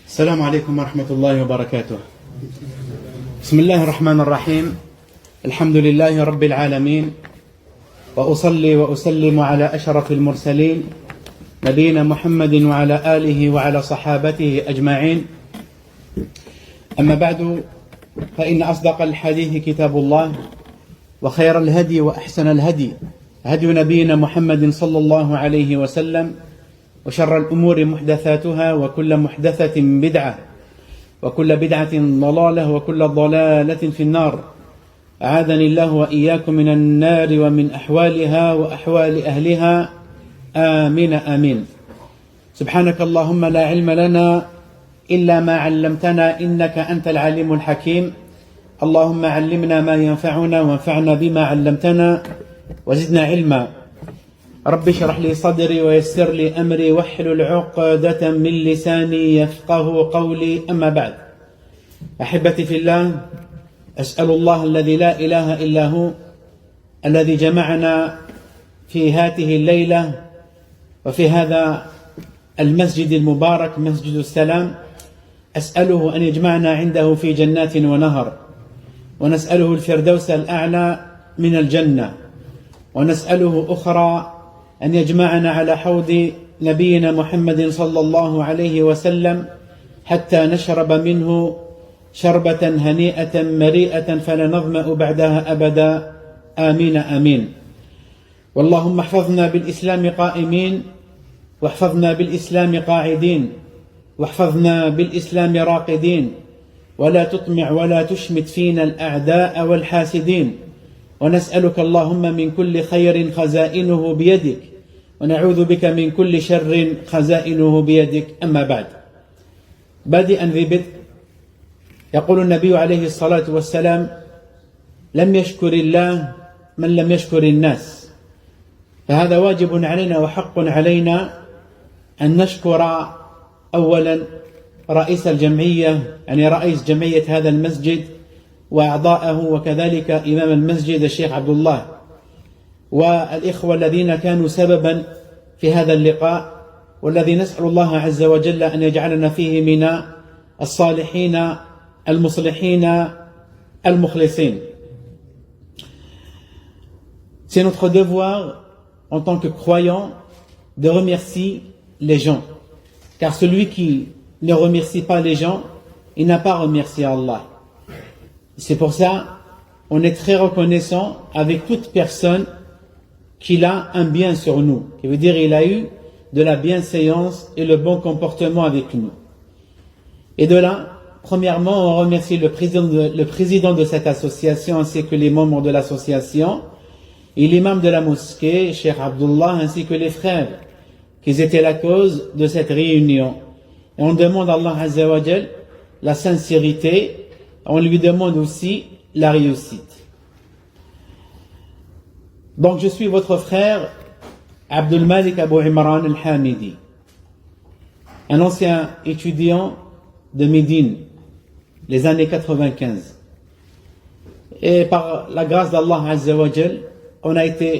السلام عليكم ورحمة الله وبركاته. بسم الله الرحمن الرحيم. الحمد لله رب العالمين، وأصلي وأسلم على أشرف المرسلين نبينا محمد وعلى آله وعلى صحابته أجمعين. أما بعد، فإن أصدق الحديث كتاب الله، وخير الهدي وأحسن الهدي هدي نبينا محمد صلى الله عليه وسلم، وشر الأمور محدثاتها، وكل محدثة بدعة، وكل بدعة ضلالة، وكل ضلالة في النار. أعاذني الله وإياكم من النار ومن أحوالها وأحوال أهلها، آمين آمين. سبحانك اللهم لا علم لنا إلا ما علمتنا، إنك أنت العليم الحكيم. اللهم علمنا ما ينفعنا وانفعنا بما علمتنا وزدنا علما. رب اشرح لي صدري ويسر لي أمري واحلل عقدة من لساني يفقه قولي. أما بعد، أحبتي في الله، أسأل الله الذي لا إله إلا هو، الذي جمعنا في هذه الليلة وفي هذا المسجد المبارك مسجد السلام، أسأله أن يجمعنا عنده في جنات ونهر، ونسأله الفردوس الأعلى من الجنة، ونسأله أخرى أن يجمعنا على حوض نبينا محمد صلى الله عليه وسلم حتى نشرب منه شربة هنيئة مريئة فلا نظمأ بعدها أبدا، آمين آمين. واللهم احفظنا بالإسلام قائمين، واحفظنا بالإسلام قاعدين، واحفظنا بالإسلام راقدين، ولا تطمع ولا تشمت فينا الأعداء والحاسدين. ونسألك اللهم من كل خير خزائنه بيدك، ونعوذ بك من كل شر خزائنه بيدك. أما بعد، بادئا ذي بدء، يقول النبي عليه الصلاة والسلام: لم يشكر الله من لم يشكر الناس. فهذا واجب علينا وحق علينا أن نشكر أولا رئيس الجمعية، يعني رئيس جمعية هذا المسجد وأعضاءه، وكذلك إمام المسجد الشيخ عبد الله، والإخوة الذين كانوا سببا في هذا اللقاء، والذي نسأل الله عز وجل أن يجعلنا فيه من الصالحين المصلحين المخلصين. C'est notre devoir en tant que croyant de remercier les gens, car celui qui ne remercie pas les gens, il n'a pas remercié Allah. C'est pour ça on est très reconnaissant avec toute personne qu'il a un bien sur nous, qui veut dire il a eu de la bienséance et le bon comportement avec nous. Et de là, premièrement, on remercie le président de cette association ainsi que les membres de l'association et l'imam de la mosquée, Cheikh Abdullah, ainsi que les frères qui étaient la cause de cette réunion. Et on demande à Allah Azza wa Jal la sincérité, on lui demande aussi la réussite. Donc je suis votre frère Abdul Malik Abou Imran Al-Hamidi, un ancien étudiant de Médine, les années 95. Et par la grâce d'Allah Azza wa Jal, on a été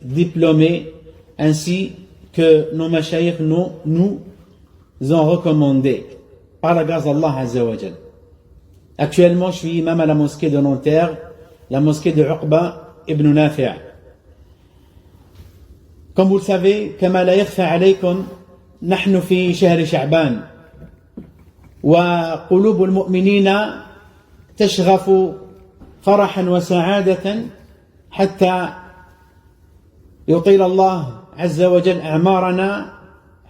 diplômés ainsi que nos mashayikh nous ont recommandé par la grâce d'Allah Azza wa Jal. Actuellement, je suis imam à la mosquée de Nanterre, la mosquée de Uqba ibn Nafi'. Comme vous le savez, كما لا يخفى عليكم، نحن في شهر شعبان، وقلوب المؤمنين تشغف فرحا وسعادة حتى يطيل الله عز وجل أعمارنا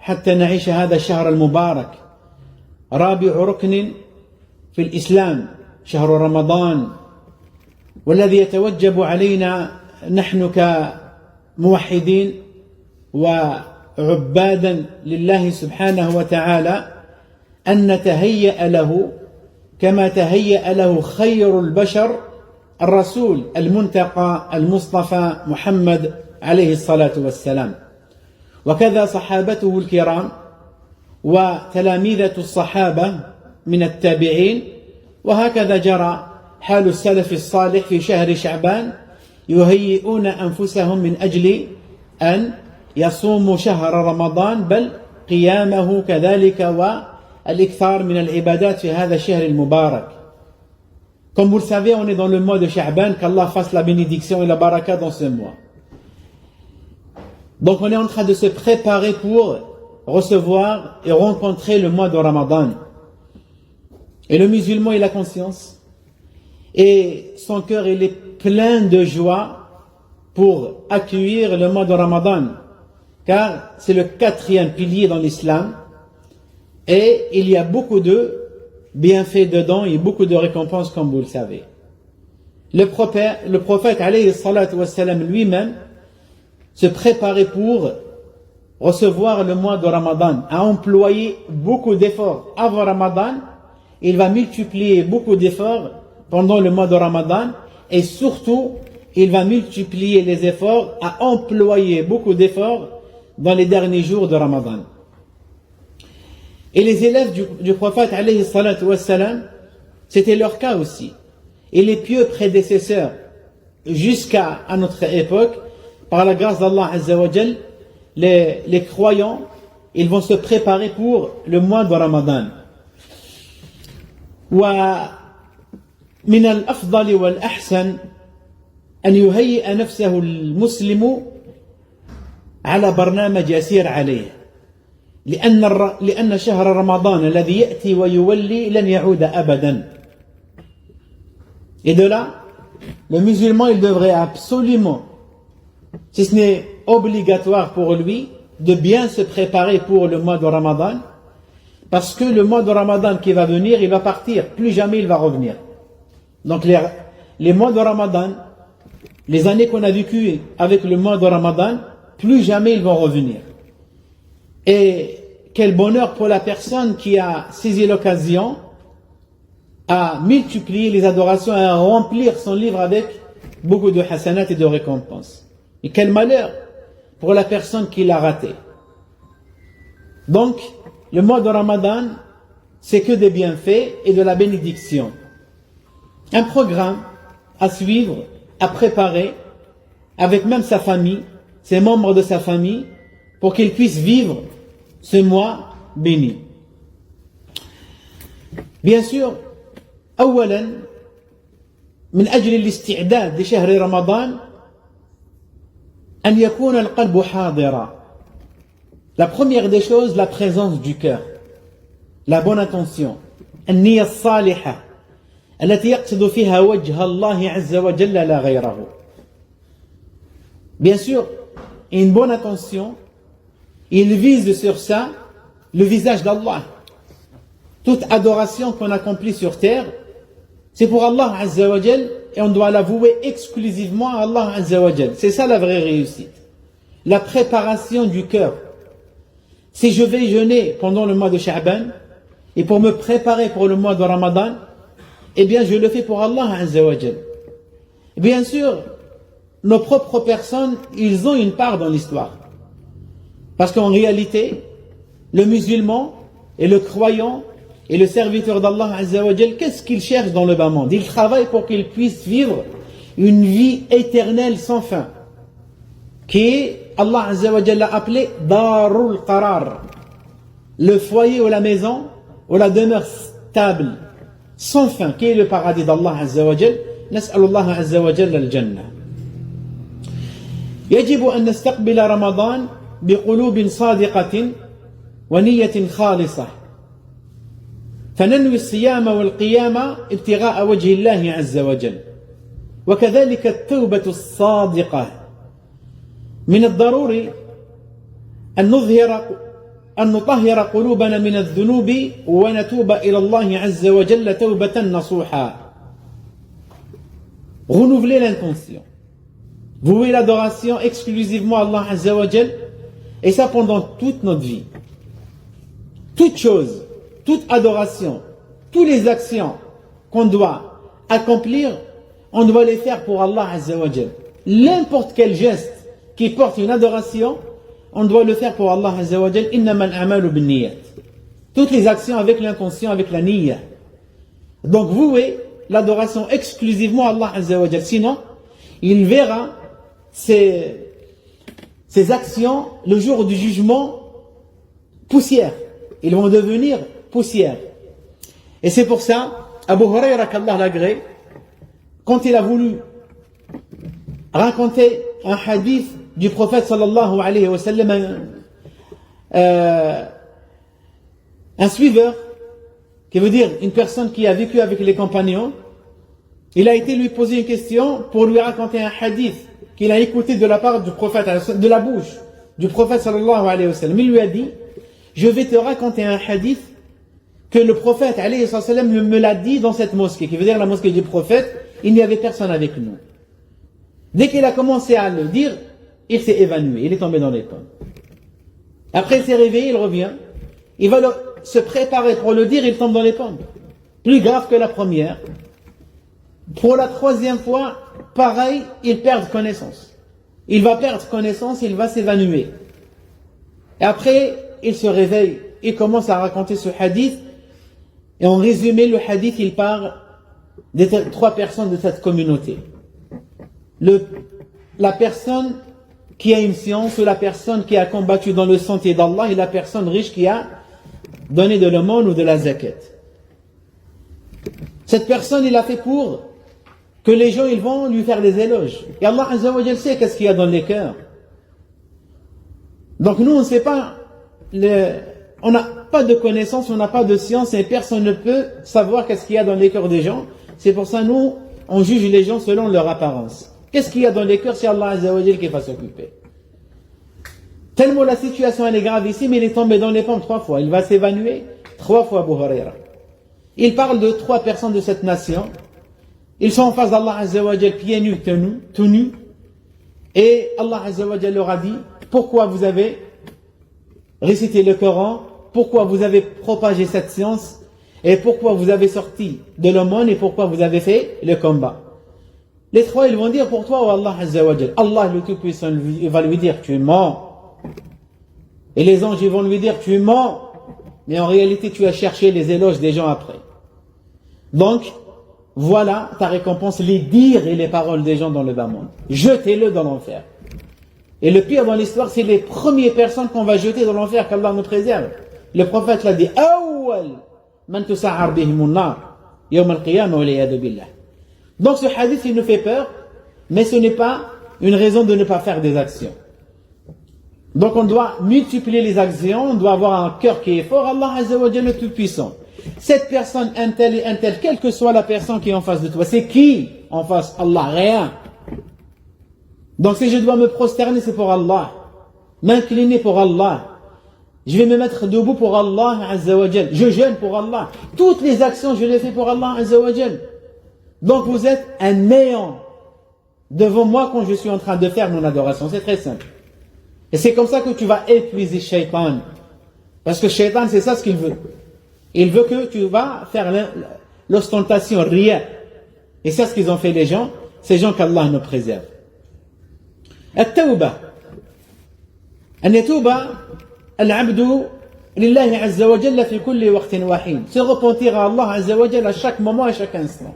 حتى نعيش هذا الشهر المبارك، رابع ركن في الإسلام، شهر رمضان، والذي يتوجب علينا نحن كموحدين وعبادا لله سبحانه وتعالى أن نتهيأ له كما تهيأ له خير البشر الرسول المنتقى المصطفى محمد عليه الصلاة والسلام، وكذا صحابته الكرام وتلاميذة الصحابة من التابعين، وهكذا جرى حال السلف الصالح في شهر شعبان، يهيئون أنفسهم من أجل أن يصوموا شهر رمضان، بل قيامه كذلك الإكثار من العبادات في هذا الشهر المبارك. Comme vous le savez, on est dans le mois de Sha'ban, qu'Allah fasse la bénédiction et la baraka dans ce mois. Donc on est en train de se préparer pour recevoir et rencontrer le mois de Ramadan. Et le musulman, il a conscience. Et son cœur, il est plein de joie pour accueillir le mois de Ramadan. Car c'est le 4e pilier dans l'islam. Et il y a beaucoup de bienfaits dedans et beaucoup de récompenses, comme vous le savez. Le prophète alayhi salatu wassalam, lui-même, se préparait pour recevoir le mois de Ramadan, a employé beaucoup d'efforts avant Ramadan. Il va multiplier beaucoup d'efforts pendant le mois de Ramadan, et surtout, il va multiplier les efforts à employer beaucoup d'efforts dans les derniers jours de Ramadan. Et les élèves du prophète alayhi salatu wassalam, c'était leur cas aussi. Et les pieux prédécesseurs, jusqu'à notre époque, par la grâce d'Allah Azza wa Jal, les croyants, ils vont se préparer pour le mois de Ramadan. ومن الأفضل والأحسن أن يهيئ نفسه المسلم على برنامج يسير عليه لأن شهر رمضان الذي يأتي ويولي لن يعود أبدا. Et de là, le musulman, il devrait absolument, si ce n'est obligatoire pour lui, de bien se préparer pour le mois de Ramadan, parce que le mois de Ramadan qui va venir, il va partir, plus jamais il va revenir. Donc les mois de Ramadan, les années qu'on a vécues avec le mois de Ramadan, plus jamais ils vont revenir. Et quel bonheur pour la personne qui a saisi l'occasion à multiplier les adorations et à remplir son livre avec beaucoup de hasanat et de récompenses. Et quel malheur pour la personne qui l'a raté. Donc, le mois de Ramadan, c'est que des bienfaits et de la bénédiction. Un programme à suivre, à préparer, avec même sa famille, ses membres de sa famille, pour qu'ils puissent vivre ce mois béni. Bien sûr, أولا من أجل الاستعداد لشهر رمضان أن يكون القلب حاضرا. La première des choses, la présence du cœur, la bonne intention, النية الصالحة التي يقصد فيها وجه الله عز وجل لا غيره. Bien sûr, une bonne intention, il vise sur ça le visage d'Allah. Toute adoration qu'on accomplit sur terre, c'est pour Allah Azza wa Jal, et on doit l'avouer exclusivement à Allah Azza wa Jal. C'est ça la vraie réussite. La préparation du cœur. Si je vais jeûner pendant le mois de Sha'ban, et pour me préparer pour le mois de Ramadan, eh bien je le fais pour Allah Azza wa Jal. Bien sûr, nos propres personnes, ils ont une part dans l'histoire. Parce qu'en réalité, le musulman et le croyant et le serviteur d'Allah Azza wa Jal, qu'est-ce qu'il cherche dans le bas monde? Il travaille pour qu'il puisse vivre une vie éternelle sans fin, qui est, Allah Azza wa Jal l'a appelé Darul Qarar, le foyer ou la maison ou la demeure stable, sans fin, qui est le paradis d'Allah Azza wa Jal. نسأل الله عز وجل الجنة. يجب أن نستقبل رمضان بقلوب صادقة ونية خالصة، فننوي الصيام والقيام ابتغاء وجه الله عز وجل، وكذلك التوبة الصادقة. من الضروري أن نطهر قلوبنا من الذنوب ونتوب إلى الله عز وجل توبة نصوحا. Renouveler l'intention, vouer l'adoration exclusivement à Allah Azza wa Jal, et ça pendant toute notre vie. Toute chose, toute adoration, toutes les actions qu'on doit accomplir, on doit les faire pour Allah Azza wa Jal. N'importe quel geste qui porte une adoration, on doit le faire pour Allah Azza wa Jal. Innama al-a'malu bin-niyyat. Toutes les actions avec l'intention, avec la niyya. Donc vouer l'adoration exclusivement à Allah Azza wa Jal. Sinon, il verra ses actions le jour du jugement poussière. Ils vont devenir poussière. Et c'est pour ça, Abu Huraira, qu'Allah l'agrée, quand il a voulu raconter un hadith du prophète sallallahu alayhi wa sallam, un suiveur, qui veut dire une personne qui a vécu avec les compagnons, il a été lui poser une question pour lui raconter un hadith qu'il a écouté de la part du prophète, de la bouche du prophète sallallahu alayhi wa sallam. Il lui a dit, je vais te raconter un hadith que le prophète alayhi wa sallam me l'a dit dans cette mosquée, qui veut dire la mosquée du prophète, il n'y avait personne avec nous. Dès qu'il a commencé à le dire, il s'est évanoui, il est tombé dans les pommes. Après il s'est réveillé, il revient, il va se préparer pour le dire, il tombe dans les pommes. Plus grave que la première. Pour la troisième fois, pareil, il perd connaissance. Il va perdre connaissance, il va s'évanouir. Et après, il se réveille, il commence à raconter ce hadith. Et en résumé, le hadith, il parle des trois personnes de cette communauté. La personne qui a une science, ou la personne qui a combattu dans le sentier d'Allah, et la personne riche qui a donné de l'aumône ou de la zakat. Cette personne, il a fait pour que les gens, ils vont lui faire des éloges. Et Allah Azza wa Jal sait qu'est-ce qu'il y a dans les cœurs. Donc nous, on ne sait pas, on n'a pas de connaissance, on n'a pas de science, et personne ne peut savoir qu'est-ce qu'il y a dans les cœurs des gens. C'est pour ça, nous, on juge les gens selon leur apparence. Qu'est-ce qu'il y a dans les cœurs? C'est Allah Azza wa Jal qui va s'occuper. Tellement la situation elle est grave ici, mais il est tombé dans les pommes 3 fois. Il va s'évanouir 3 fois, Abu Huraira. Il parle de 3 personnes de cette nation. Ils sont en face d'Allah Azza wa Jal, pieds nus, tout nus. Et Allah Azza wa Jal leur a dit, pourquoi vous avez récité le Coran? Pourquoi vous avez propagé cette science? Et pourquoi vous avez sorti de l'aumône? Et pourquoi vous avez fait le combat? Les 3, ils vont dire, pour toi, oh Allah Azza wa Jal. Allah le Tout-Puissant, il va lui dire, tu mens. Et les anges, ils vont lui dire, tu mens. Mais en réalité, tu as cherché les éloges des gens après. Donc, voilà ta récompense, les dires et les paroles des gens dans le bas monde. Jetez-le dans l'enfer. Et le pire dans l'histoire, c'est les premières personnes qu'on va jeter dans l'enfer, qu'Allah nous préserve. Le prophète l'a dit, Awwal man tusa'ar bihimun nar, yawm al-qiyamah wa liyadu billah. Donc ce hadith, il nous fait peur, mais ce n'est pas une raison de ne pas faire des actions. Donc on doit multiplier les actions, on doit avoir un cœur qui est fort, Allah Azza wa Jalla le Tout-Puissant. Cette personne, un tel et un tel, quelle que soit la personne qui est en face de toi, c'est qui en face? Allah, rien. Donc si je dois me prosterner, c'est pour Allah. M'incliner pour Allah. Je vais me mettre debout pour Allah Azza wa Jalla. Je jeûne pour Allah. Toutes les actions, je les fais pour Allah Azza wa Jalla. Donc vous êtes un néant devant moi quand je suis en train de faire mon adoration. C'est très simple. Et c'est comme ça que tu vas épuiser Shaitan. Parce que Shaitan, c'est ça ce qu'il veut. Il veut que tu vas faire l'ostentation, rien. Et c'est ce qu'ils ont fait les gens, ces gens qu'Allah nous préserve. At-tawbah. An yatuba al-abdu lillahi azza wa jalla fi kulli waqtin wa hin. Se repentir à Allah azza wa jalla à chaque moment, à chaque instant.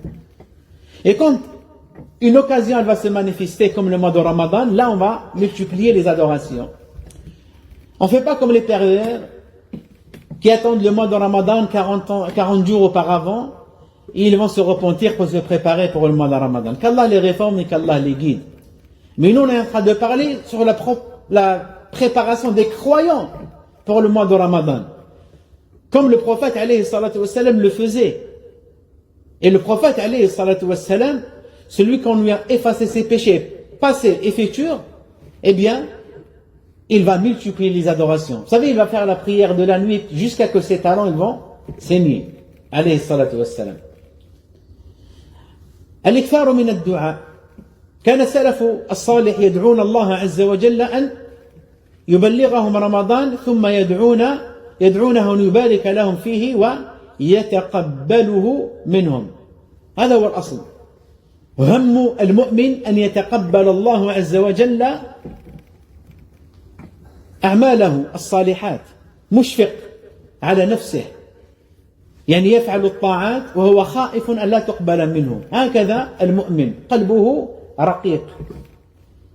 Et quand une occasion elle va se manifester comme le mois de Ramadan, là on va multiplier les adorations. On ne fait pas comme les pervers qui attendent le mois de Ramadan 40 jours auparavant, et ils vont se repentir pour se préparer pour le mois de Ramadan. Qu'Allah les réforme et qu'Allah les guide. Mais nous on est en train de parler sur la préparation des croyants pour le mois de Ramadan. Comme le prophète alayhi salatu wassalam le faisait. Et le prophète alayhi salatu wassalam, celui qu'on lui a effacé ses péchés passés et futurs, eh bien, il va multiplier les adorations. Vous savez, il va faire la prière de la nuit jusqu'à que ses talons ils vont saigner. Alayhi salatu wassalam. Al-ikthar min ad-du'a. كان السلف الصالح يدعون الله عز وجل أن يبلغهم رمضان ثم يدعونه أن يبارك لهم فيه ويتقبله منهم. هذا هو الأصل. هم المؤمن أن يتقبل الله عز وجل أعماله الصالحات، مشفق على نفسه، يعني يفعل الطاعات وهو خائف أن لا تقبل منه. هكذا المؤمن قلبه رقيق،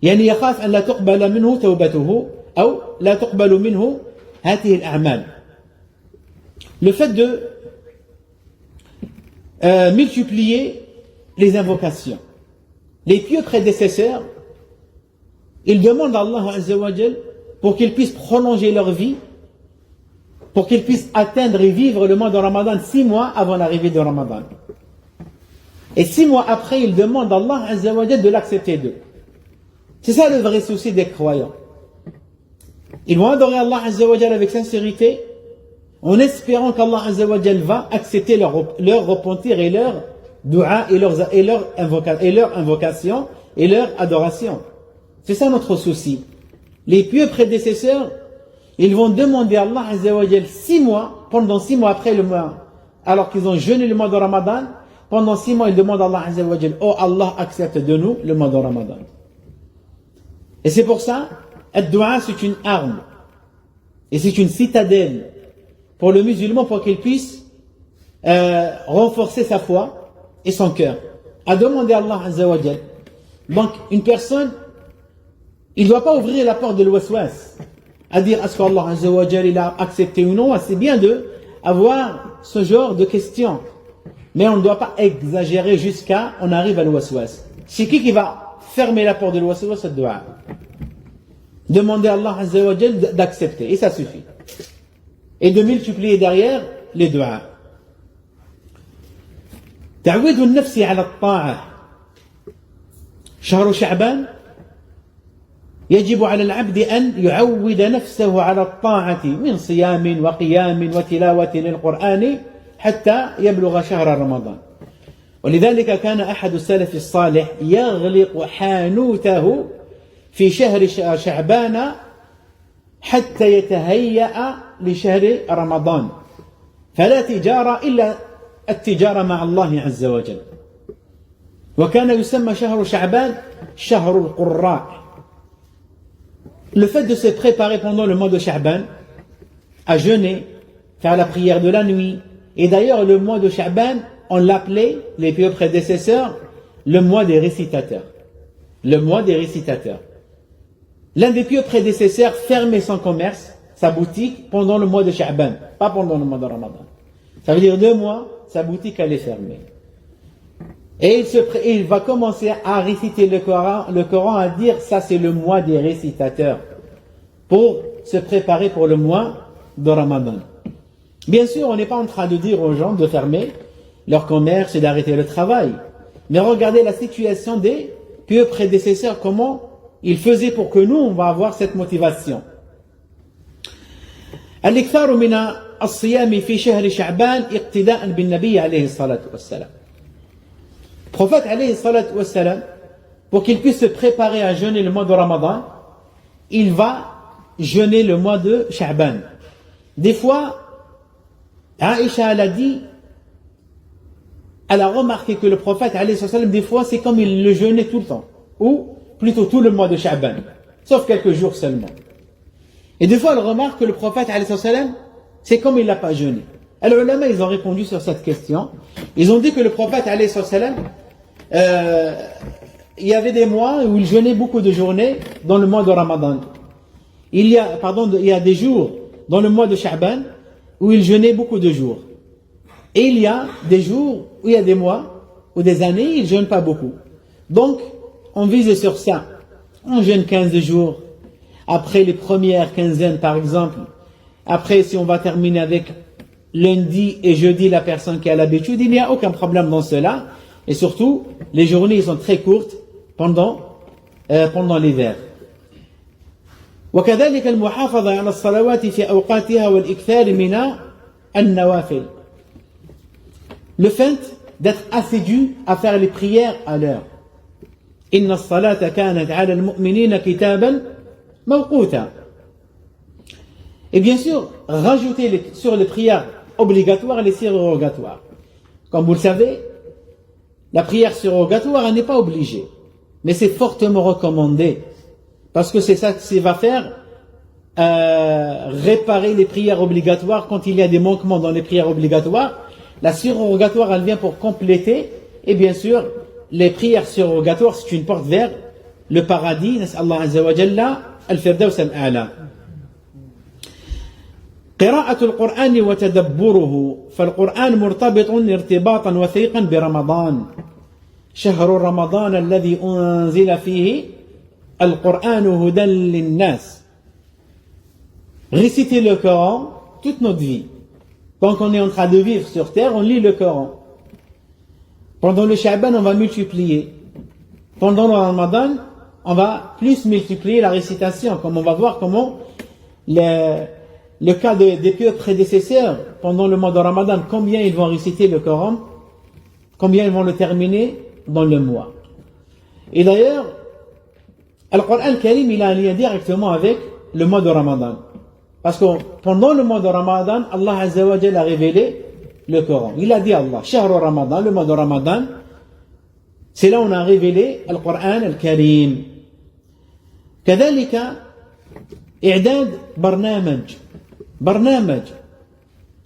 يعني يخاف أن لا تقبل منه توبته أو لا تقبل منه هذه الأعمال. le fait de multiplier les invocations. Les pieux prédécesseurs, ils demandent à Allah Azza wa Jal pour qu'ils puissent prolonger leur vie, pour qu'ils puissent atteindre et vivre le mois de Ramadan 6 mois avant l'arrivée de Ramadan. Et 6 mois après, ils demandent à Allah Azza wa Jal de l'accepter d'eux. C'est ça le vrai souci des croyants. Ils vont adorer Allah Azza wa Jal avec sincérité, en espérant qu'Allah Azza wa Jal va accepter leur repentir et leur dua et leur invocation et leur adoration. C'est ça notre souci. Les pieux prédécesseurs, ils vont demander à Allah Azza wa Jal 6 mois, pendant 6 mois après le mois, alors qu'ils ont jeûné le mois de Ramadan, pendant 6 mois ils demandent à Allah Azza wa Jal, oh Allah, accepte de nous le mois de Ramadan. Et c'est pour ça, le dua c'est une arme, et c'est une citadelle pour le musulman pour qu'il puisse renforcer sa foi et son cœur, à demander à Allah Azza wa Jal. Donc une personne, il ne doit pas ouvrir la porte de l'ouest-ouest, à dire est-ce qu'Allah Azza wa Jal il a accepté ou non. C'est bien d'avoir ce genre de questions, mais on ne doit pas exagérer jusqu'à on arrive à l'ouest-ouest. C'est qui va fermer la porte de l'ouest-ouest? C'est le dua. Demander à Allah Azza wa Jal d'accepter, et ça suffit. Et de multiplier derrière les duas. تعويد النفس على الطاعة. شهر شعبان يجب على العبد أن يعود نفسه على الطاعة من صيام وقيام وتلاوة للقرآن حتى يبلغ شهر رمضان. ولذلك كان أحد السلف الصالح يغلق حانوته في شهر شعبان حتى يتهيأ لشهر رمضان فلا تجارة إلا التجارة مع الله عز وجل. وكان يسمى شهر شعبان شهر القراء. Le fait de se préparer pendant le mois de Sha'ban à jeûner, faire la prière de la nuit, et d'ailleurs le mois de Sha'ban, on l'appelait, les pieux prédécesseurs, le mois des récitateurs. Le mois des récitateurs. L'un des pieux prédécesseurs fermait son commerce, sa boutique, pendant le mois de Sha'ban, pas pendant le mois de Ramadan. Ça veut dire 2 mois, sa boutique elle est fermée. Et il va commencer à réciter le Coran, à dire ça c'est le mois des récitateurs, pour se préparer pour le mois de Ramadan. Bien sûr, on n'est pas en train de dire aux gens de fermer leur commerce et d'arrêter le travail. Mais regardez la situation des pieux prédécesseurs, comment ils faisaient pour que nous, on va avoir cette motivation. الإكثار من الصيام في شهر شعبان اقتداء بالنبي عليه الصلاة والسلام. Le prophète alayhi salatu wassalam, pour qu'il puisse se préparer à jeûner le mois de Ramadan, il va jeûner le mois de Sha'ban. Des fois, Aïcha elle a dit, elle a remarqué que le prophète alayhi salatu wassalam, des fois c'est comme il le jeûnait tout le temps, ou plutôt tout le mois de Sha'ban, sauf quelques jours seulement. Et des fois elle remarque que le prophète alayhi salatu wassalam, c'est comme il n'a pas jeûné. Alors les ulama, ils ont répondu sur cette question. Ils ont dit que le prophète alayhi salam, il y avait des mois où il jeûnait beaucoup de journées dans le mois de Ramadan. Il y a des jours dans le mois de Sha'ban où il jeûnait beaucoup de jours. Et il y a des jours où il y a des mois ou des années, il ne jeûne pas beaucoup. Donc, on vise sur ça. On jeûne 15 jours. Après les premières quinzaines, par exemple. Après, si on va terminer avec lundi et jeudi, la personne qui a l'habitude, il n'y a aucun problème dans cela. Et surtout, les journées sont très courtes pendant l'hiver. وكذلك المحافظة على الصلوات في أوقاتها والإكثار من النوافل. Le fait d'être assidu à faire les prières à l'heure. إن الصلاة كانت على المؤمنين كتابا موقوتا. Et bien sûr, rajouter sur les prières obligatoires les surrogatoires. Comme vous le savez, la prière surrogatoire, elle n'est pas obligée. Mais c'est fortement recommandé. Parce que c'est ça qui va faire réparer les prières obligatoires quand il y a des manquements dans les prières obligatoires. La surrogatoire, elle vient pour compléter. Et bien sûr, les prières surrogatoires, c'est une porte vers le paradis. Nas'Allah Azza wa Jalla, al-Firdaws al-A'la. قراءة القرآن وتدبره فالقرآن مرتبط ارتباطا وثيقا برمضان شهر رمضان الذي أنزل فيه القرآن هدى للناس. Réciter le Coran toute notre vie. Tant qu'on est en train de vivre sur terre, on lit le Coran. Pendant le Sha'ban, on va multiplier. Pendant le Ramadan, on va plus multiplier la récitation, comme on va voir comment le cas des pieux prédécesseurs, pendant le mois de Ramadan, combien ils vont réciter le Coran, combien ils vont le terminer dans le mois. Et d'ailleurs, le Coran al-Karim, il a un lien directement avec le mois de Ramadan. Parce que pendant le mois de Ramadan, Allah Azza wa Jalla a révélé le Coran. Il a dit Allah, Shahr Ramadan, le mois de Ramadan, c'est là où on a révélé le Coran al-Karim. كذلك إعداد برنامج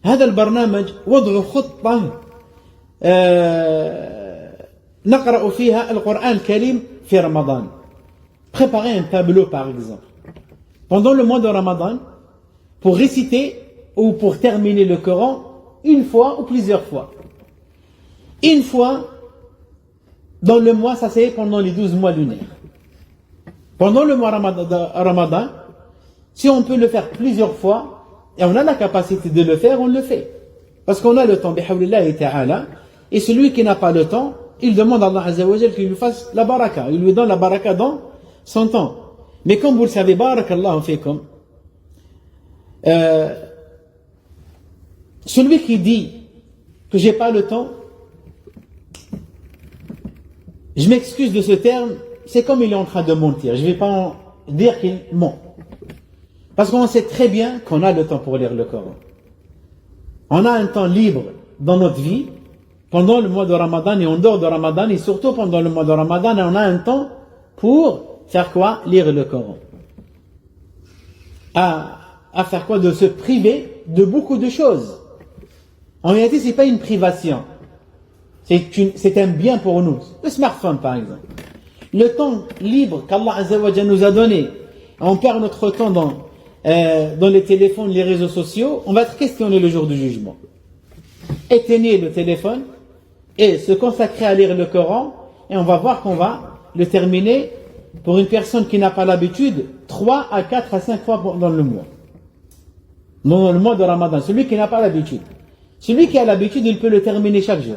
هذا البرنامج وضع خطة نقرأ فيها القرآن الكريم في رمضان. Préparer un tableau par exemple. Pendant le mois de Ramadan, pour réciter ou pour terminer le Coran, une fois ou plusieurs fois. Une fois dans le mois, ça c'est pendant les 12 mois lunaires. Pendant le mois Ramadan, si on peut le faire plusieurs fois, et on a la capacité de le faire, on le fait. Parce qu'on a le temps, bihawlillahi ta'ala, et celui qui n'a pas le temps, il demande à Allah Azza wa Jal qu'il lui fasse la baraka, il lui donne la baraka dans son temps. Mais comme vous le savez, barakallahu fikum, celui qui dit que j'ai pas le temps, je m'excuse de ce terme, c'est comme il est en train de mentir. Je ne vais pas dire qu'il ment. Parce qu'on sait très bien qu'on a le temps pour lire le Coran. On a un temps libre dans notre vie, pendant le mois de Ramadan et en dehors de Ramadan, et surtout pendant le mois de Ramadan, on a un temps pour faire quoi? Lire le Coran. À faire quoi? De se priver de beaucoup de choses. En réalité, ce n'est pas une privation. C'est un bien pour nous. Le smartphone, par exemple. Le temps libre qu'Allah Azza wa Jalla nous a donné, on perd notre temps dans les téléphones, les réseaux sociaux, on va être questionné le jour du jugement. Éteignez le téléphone et se consacrer à lire le Coran, et on va voir qu'on va le terminer, pour une personne qui n'a pas l'habitude, 3 à 4 à 5 fois dans le mois. Dans le mois de Ramadan, celui qui n'a pas l'habitude. Celui qui a l'habitude, il peut le terminer chaque jour.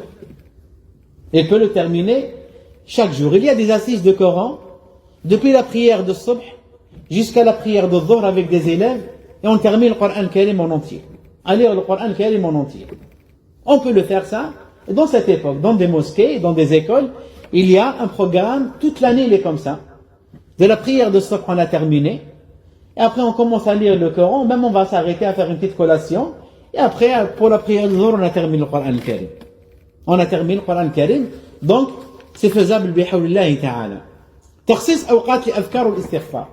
Il peut le terminer chaque jour. Il y a des assises de Coran, depuis la prière de Subh jusqu'à la prière de Dhuhr avec des élèves, et on termine le Coran Karim en entier. À lire le Coran Karim en entier. On peut le faire ça, et dans cette époque, dans des mosquées, dans des écoles, il y a un programme, toute l'année il est comme ça. De la prière de Subh on a terminé, et après on commence à lire le Coran, même on va s'arrêter à faire une petite collation, et après pour la prière de Dhuhr on a terminé le Coran Karim. On a terminé le Coran Karim, donc c'est faisable bihawlillahi ta'ala. Takhsis awqat li adhkar ou istighfar.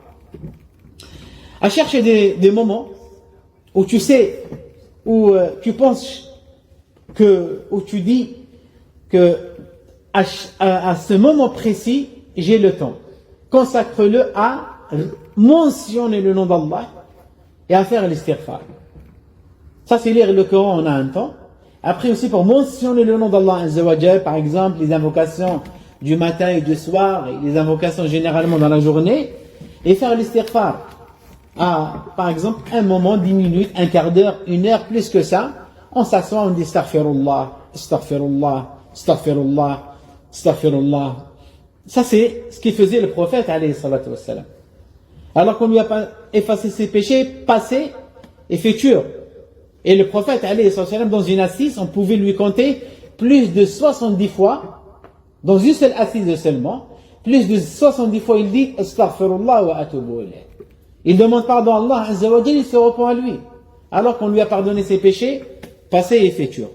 À chercher des moments où tu sais, où tu penses où tu dis que à ce moment précis, j'ai le temps. Consacre-le à mentionner le nom d'Allah et à faire l'istighfar. Ça c'est lire le Coran, on a un temps. Après aussi pour mentionner le nom d'Allah Azza wa Jal, par exemple les invocations du matin et du soir, et les invocations généralement dans la journée, et faire l'istighfar. Par exemple, un moment, 10 minutes, un quart d'heure, 1 heure, plus que ça, on s'assoit, on dit astaghfirullah, astaghfirullah, astaghfirullah, astaghfirullah. Ça c'est ce qu'il faisait le prophète alayhi salatu wassalam. Alors qu'on lui a pas effacé ses péchés passés et futurs. Et le prophète alayhi salatu wassalam, dans une assise, on pouvait lui compter plus de 70 fois, dans une seule assise seulement, plus de 70 fois il dit astaghfirullah wa atubu ilayh. Il demande pardon à Allah Azza wa Jalla, il se repent à lui, alors qu'on lui a pardonné ses péchés passés et futurs.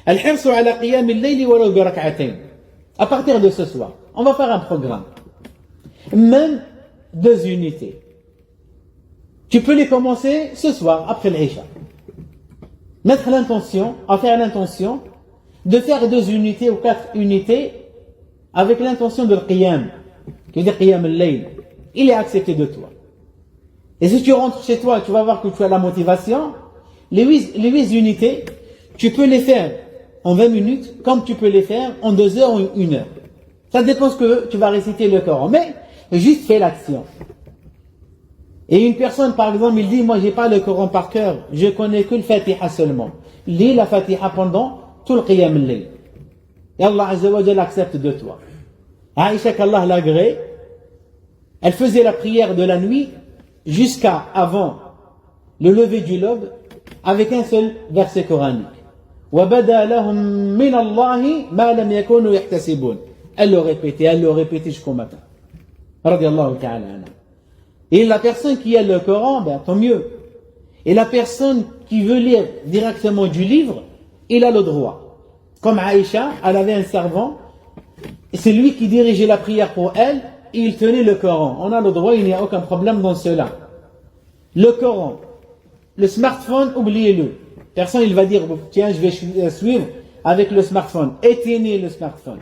Al-hirsu ala qiyam al-layli walau bi rak'atayn. À partir de ce soir, on va faire un programme. Même 2 unités. Tu peux les commencer ce soir, après l'Isha. Mettre l'intention, en faire l'intention de faire 2 unités ou 4 unités avec l'intention de l'qiyam, qui veut dire qiyam al-layl. Il est accepté de toi. Et si tu rentres chez toi, tu vas voir que tu as la motivation, les 8 unités, tu peux les faire en 20 minutes, comme tu peux les faire en 2 heures ou 1 heure. Ça dépend ce que tu vas réciter le Coran. Mais, juste fais l'action. Et une personne, par exemple, il dit, moi, j'ai pas le Coran par cœur, je connais que le Fatiha seulement. Lis la Fatiha pendant tout le Qiyam al-Layl. Et Allah Azza wa Jalla accepte de toi. Aïcha, qu'Allah l'agrée, elle faisait la prière de la nuit jusqu'à avant le lever du lobe avec un seul verset coranique. وَبَدَى لَهُم مِّنَ اللَّهِ مَا لَمْ يَكُونُوا يَحْتَسِبُونَ. Elle le répétait jusqu'au matin. Radiallahu ta'ala anha. Et la personne qui a le Coran, ben, tant mieux. Et la personne qui veut lire directement du livre, il a le droit. Comme Aïcha, elle avait un servant, et c'est lui qui dirigeait la prière pour elle, et il tenait le Coran. On a le droit, il n'y a aucun problème dans cela. Le Coran, le smartphone, oubliez-le. Personne, il va dire, tiens, je vais suivre avec le smartphone. Éteignez le smartphone.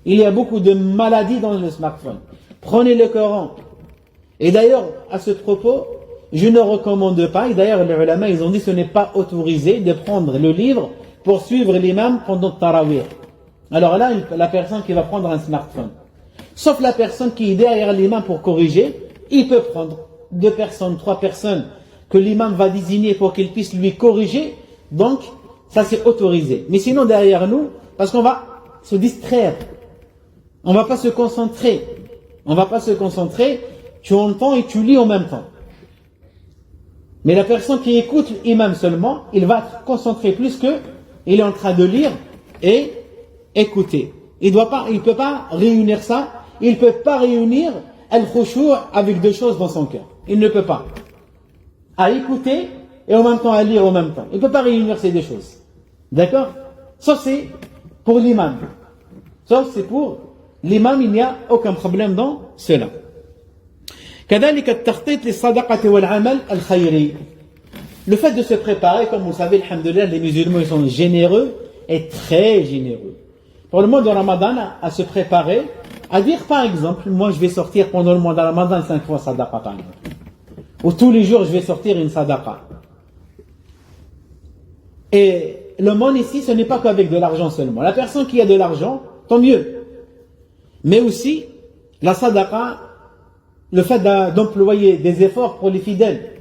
Il y a beaucoup de maladies dans le smartphone. Prenez le Coran. Et d'ailleurs, à ce propos, je ne recommande pas, et d'ailleurs les ulama, ils ont dit que ce n'est pas autorisé de prendre le livre pour suivre l'imam pendant le tarawih. Alors là, la personne qui va prendre un smartphone. Sauf la personne qui est derrière l'imam pour corriger, il peut prendre 2 personnes, 3 personnes que l'imam va désigner pour qu'il puisse lui corriger. Donc, ça c'est autorisé. Mais sinon, derrière nous, parce qu'on va se distraire, on ne va pas se concentrer. On ne va pas se concentrer, tu entends et tu lis en même temps. Mais la personne qui écoute l'imam seulement, il va être concentré plus que il est en train de lire et écouter. Il ne peut pas réunir ça, il ne peut pas réunir al-khushu' avec 2 choses dans son cœur. Il ne peut pas. À écouter et en même temps à lire en même temps. Il ne peut pas réunir ces 2 choses. D'accord? Sauf c'est pour l'imam. Sauf c'est pour l'imam, il n'y a aucun problème dans cela. كذلك التخطيط للصدقة والعمل الخيري. Le fait de se préparer, comme vous savez, alhamdoulilah, les musulmans ils sont généreux et très généreux. Pour le mois de Ramadan, à se préparer, à dire par exemple, moi je vais sortir pendant le mois de Ramadan 5 fois sadaqa par exemple. Ou tous les jours je vais sortir une sadaqa. Et le monde ici, ce n'est pas qu'avec de l'argent seulement. La personne qui a de l'argent, tant mieux. Mais aussi, la sadaqa, le fait d'employer des efforts pour les fidèles,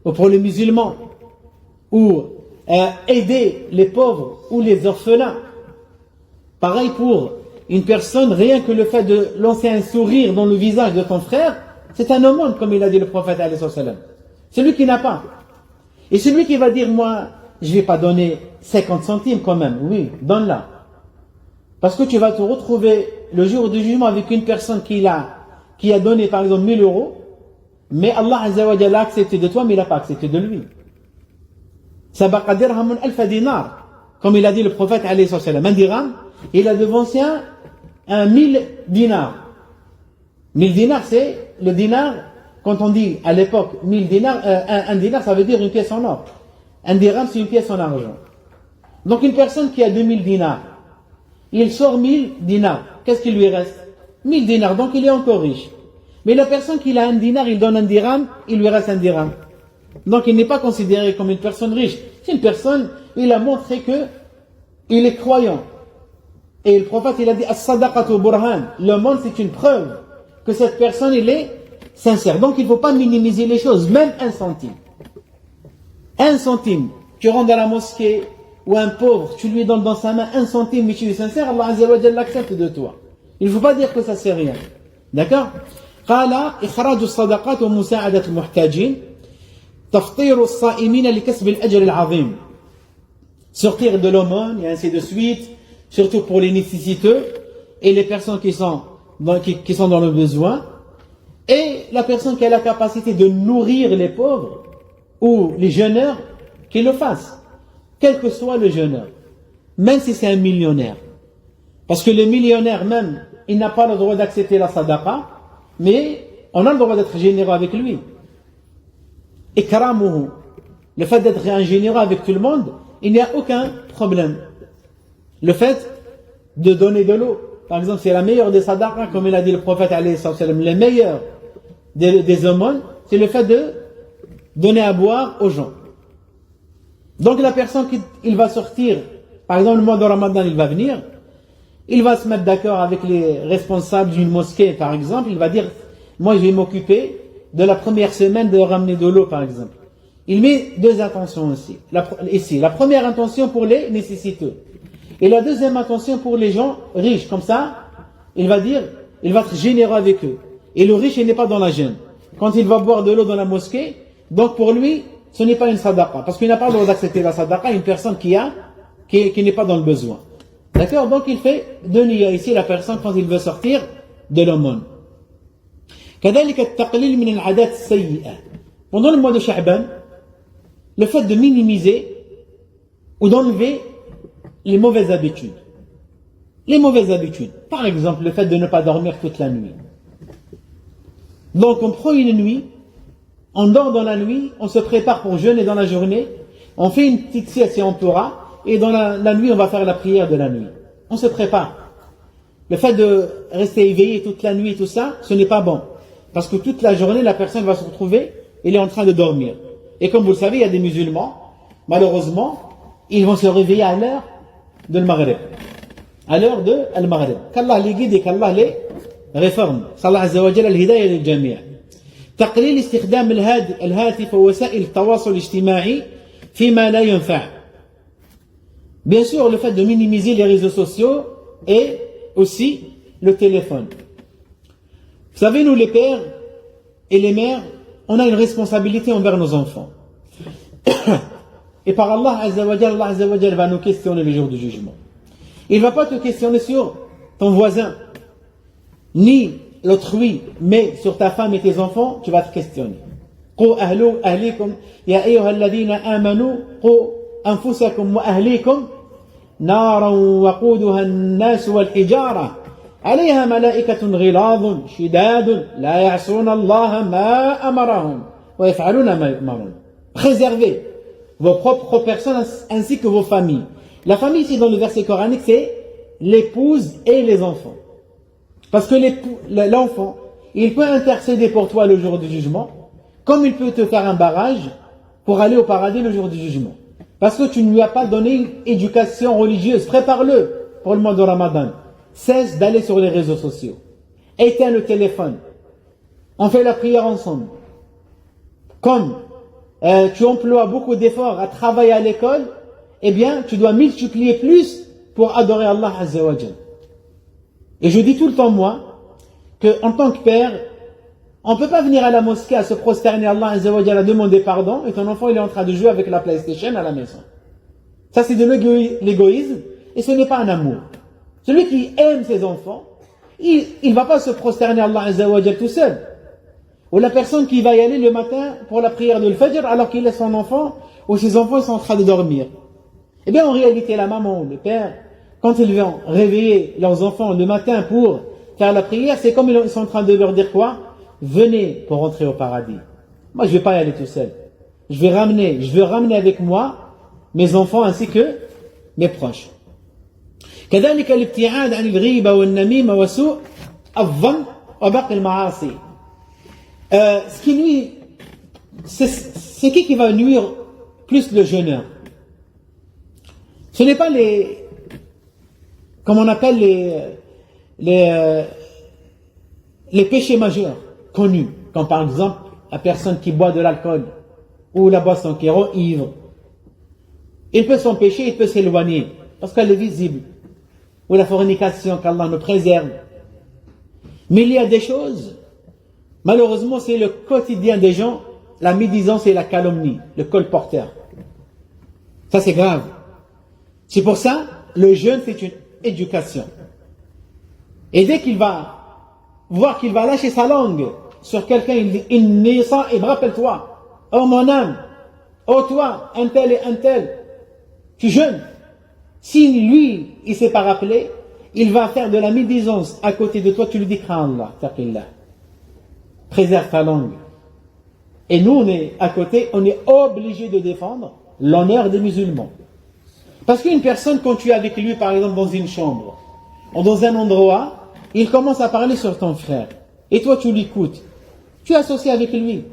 ou pour les musulmans, ou aider les pauvres ou les orphelins. Pareil pour une personne, rien que le fait de lancer un sourire dans le visage de ton frère, c'est un aumône, comme il a dit le prophète alayhi salam. Celui qui n'a pas. Et celui qui va dire, moi, je ne vais pas donner 50 centimes quand même. Oui, donne-la. Parce que tu vas te retrouver le jour du jugement avec une personne qui a donné par exemple 1000 euros, mais Allah Azza wa Jalla a accepté de toi, mais il n'a pas accepté de lui. Sabaqa dirhamun alfa dinar. Comme il a dit le prophète alayhi salam, un dirham, il a devancé un 1000 dinars. 1000 dinars, c'est le dinar, quand on dit à l'époque 1000 dinars, un dinar, ça veut dire une pièce en or. Un dirham, c'est une pièce en argent. Donc une personne qui a 2000 dinars, il sort 1000 dinars. Qu'est-ce qu'il lui reste? 1000 dinars, donc il est encore riche. Mais la personne qui a un dinar, il donne un dirham, il lui reste un dirham. Donc il n'est pas considéré comme une personne riche. C'est une personne, il a montré que il est croyant. Et le prophète, il a dit, as-sadaqatu burhan. Le monde, c'est une preuve que cette personne, il est sincère. Donc il ne faut pas minimiser les choses, même 1 centime. 1 centime. Tu rentres dans la mosquée, ou un pauvre, tu lui donnes dans sa main 1 centime, mais tu es sincère, Allah Azza wa Jalla l'accepte de toi. Il ne faut pas dire que ça c'est rien. D'accord? قال إخراج الصدقات ومساعدة المحتاجين تفطير الصائمين لكسب الأجر العظيم. Sortir de l'aumône et ainsi de suite, surtout pour les nécessiteux et les personnes qui sont dans le besoin, et la personne qui a la capacité de nourrir les pauvres ou les jeûneurs, qui le fasse, quel que soit le jeûneur, même si c'est un millionnaire. Parce que le millionnaire même, il n'a pas le droit d'accepter la sadaqa, mais on a le droit d'être généreux avec lui. Ikramuhu, le fait d'être généreux avec tout le monde, il n'y a aucun problème. Le fait de donner de l'eau, par exemple, c'est la meilleure des sadaqas, comme il a dit le prophète alayhi salam, le meilleur des aumônes, c'est le fait de donner à boire aux gens. Donc la personne il va sortir, par exemple le mois de Ramadan il va venir, il va se mettre d'accord avec les responsables d'une mosquée par exemple, il va dire moi je vais m'occuper de la première semaine de ramener de l'eau par exemple. Il met deux intentions aussi. Ici, la première intention pour les nécessiteux. Et la deuxième intention pour les gens riches. Comme ça, il va être généreux avec eux. Et le riche, il n'est pas dans la gêne. Quand il va boire de l'eau dans la mosquée, donc pour lui, ce n'est pas une sadaqa. Parce qu'il n'a pas le droit d'accepter la sadaqa, une personne qui n'est pas dans le besoin. D'accord? Donc il fait de niya ici la personne quand il veut sortir de l'aumône. كذلك التقليل من العادات السيئة. Pendant le mois de Sha'ban, le fait de minimiser ou d'enlever les mauvaises habitudes. Les mauvaises habitudes. Par exemple, le fait de ne pas dormir toute la nuit. Donc, on prend une nuit, on dort dans la nuit, on se prépare pour jeûner dans la journée, on fait une petite sieste si on pourra, et dans la nuit, on va faire la prière de la nuit. On se prépare. Le fait de rester éveillé toute la nuit, tout ça, ce n'est pas bon. Parce que toute la journée, la personne va se retrouver, elle est en train de dormir. Et comme vous le savez, il y a des musulmans, malheureusement, ils vont se réveiller à l'heure de l'Maghrib. À l'heure de l'Maghrib. Qu'Allah les guide et qu'Allah les réforme. Sallallahu Azza wa Jalla al-hidayah lil-jami'. تقليل استخدام الهاتف ووسائل التواصل الاجتماعي فيما لا ينفع. Bien sûr, le fait de minimiser les réseaux sociaux et aussi le téléphone. Vous savez, nous les pères et les mères, on a une responsabilité envers nos enfants. Et par Allah Azza wa Jalla va nous questionner le jour du jugement. Il ne va pas te questionner sur ton voisin, ni l'autrui, mais sur ta femme et tes enfants, tu vas te questionner. قُوا أهليكم يا أيها الذين آمنوا قُوا أنفسكم وأهليكم نارا وقودها الناس والحجارة عليها ملائكة غلاظ شداد لا يعصون الله ما أمرهم ويفعلون ما يؤمرون. Préservez vos propres personnes ainsi que vos familles. La famille ici dans le verset coranique c'est l'épouse et les enfants. Parce que l'enfant, il peut intercéder pour toi le jour du jugement, comme il peut te faire un barrage pour aller au paradis le jour du jugement. Parce que tu ne lui as pas donné une éducation religieuse. Prépare-le pour le mois de Ramadan. Cesse d'aller sur les réseaux sociaux. Éteins le téléphone. On fait la prière ensemble. Comme tu emploies beaucoup d'efforts à travailler à l'école, eh bien, tu dois multiplier plus pour adorer Allah Azza wa Jalla. Et je dis tout le temps, moi, qu'en tant que père, on ne peut pas venir à la mosquée à se prosterner à Allah Azza wa Jalla, à demander pardon, et ton enfant il est en train de jouer avec la PlayStation à la maison. Ça c'est de l'égoïsme, et ce n'est pas un amour. Celui qui aime ses enfants, il ne va pas se prosterner à Allah Azza wa Jalla tout seul. Ou la personne qui va y aller le matin pour la prière de l'Fajr, alors qu'il laisse son enfant, ou ses enfants sont en train de dormir. Eh bien en réalité, la maman ou le père, quand ils vont réveiller leurs enfants le matin pour faire la prière, c'est comme ils sont en train de leur dire quoi? Venez pour entrer au paradis. Moi, je ne vais pas y aller tout seul. Je veux ramener avec moi mes enfants ainsi que mes proches. كذلك الابتعاد عن الغيبة والنميمة وسوء الظن وباقي المعاصي. Ce qui nuit, c'est qui va nuire plus le jeûneur? Ce n'est pas comme on appelle les péchés majeurs connus, comme par exemple la personne qui boit de l'alcool ou la boisson qui rend ivre. Il peut s'empêcher, il peut s'éloigner parce qu'elle est visible. Ou la fornication, qu'Allah nous préserve. Mais il y a des choses, malheureusement c'est le quotidien des gens, la médisance et la calomnie, le colporteur. Ça c'est grave. C'est pour ça, le jeûne c'est une éducation. Et dès qu'il va voir qu'il va lâcher sa langue sur quelqu'un, il dit Inni sa'im, rappelle-toi, oh mon âme, oh toi, un tel et un tel, tu jeûnes. Si lui, il ne s'est pas rappelé, il va faire de la médisance à côté de toi, tu lui dis crains Allah, taqillah. Préserve ta langue. Et nous, on est à côté, on est obligé de défendre l'honneur des musulmans. Parce qu'une personne, quand tu es avec lui, par exemple, dans une chambre, ou dans un endroit, il commence à parler sur ton frère. Et toi, tu l'écoutes. Tu es associé avec lui.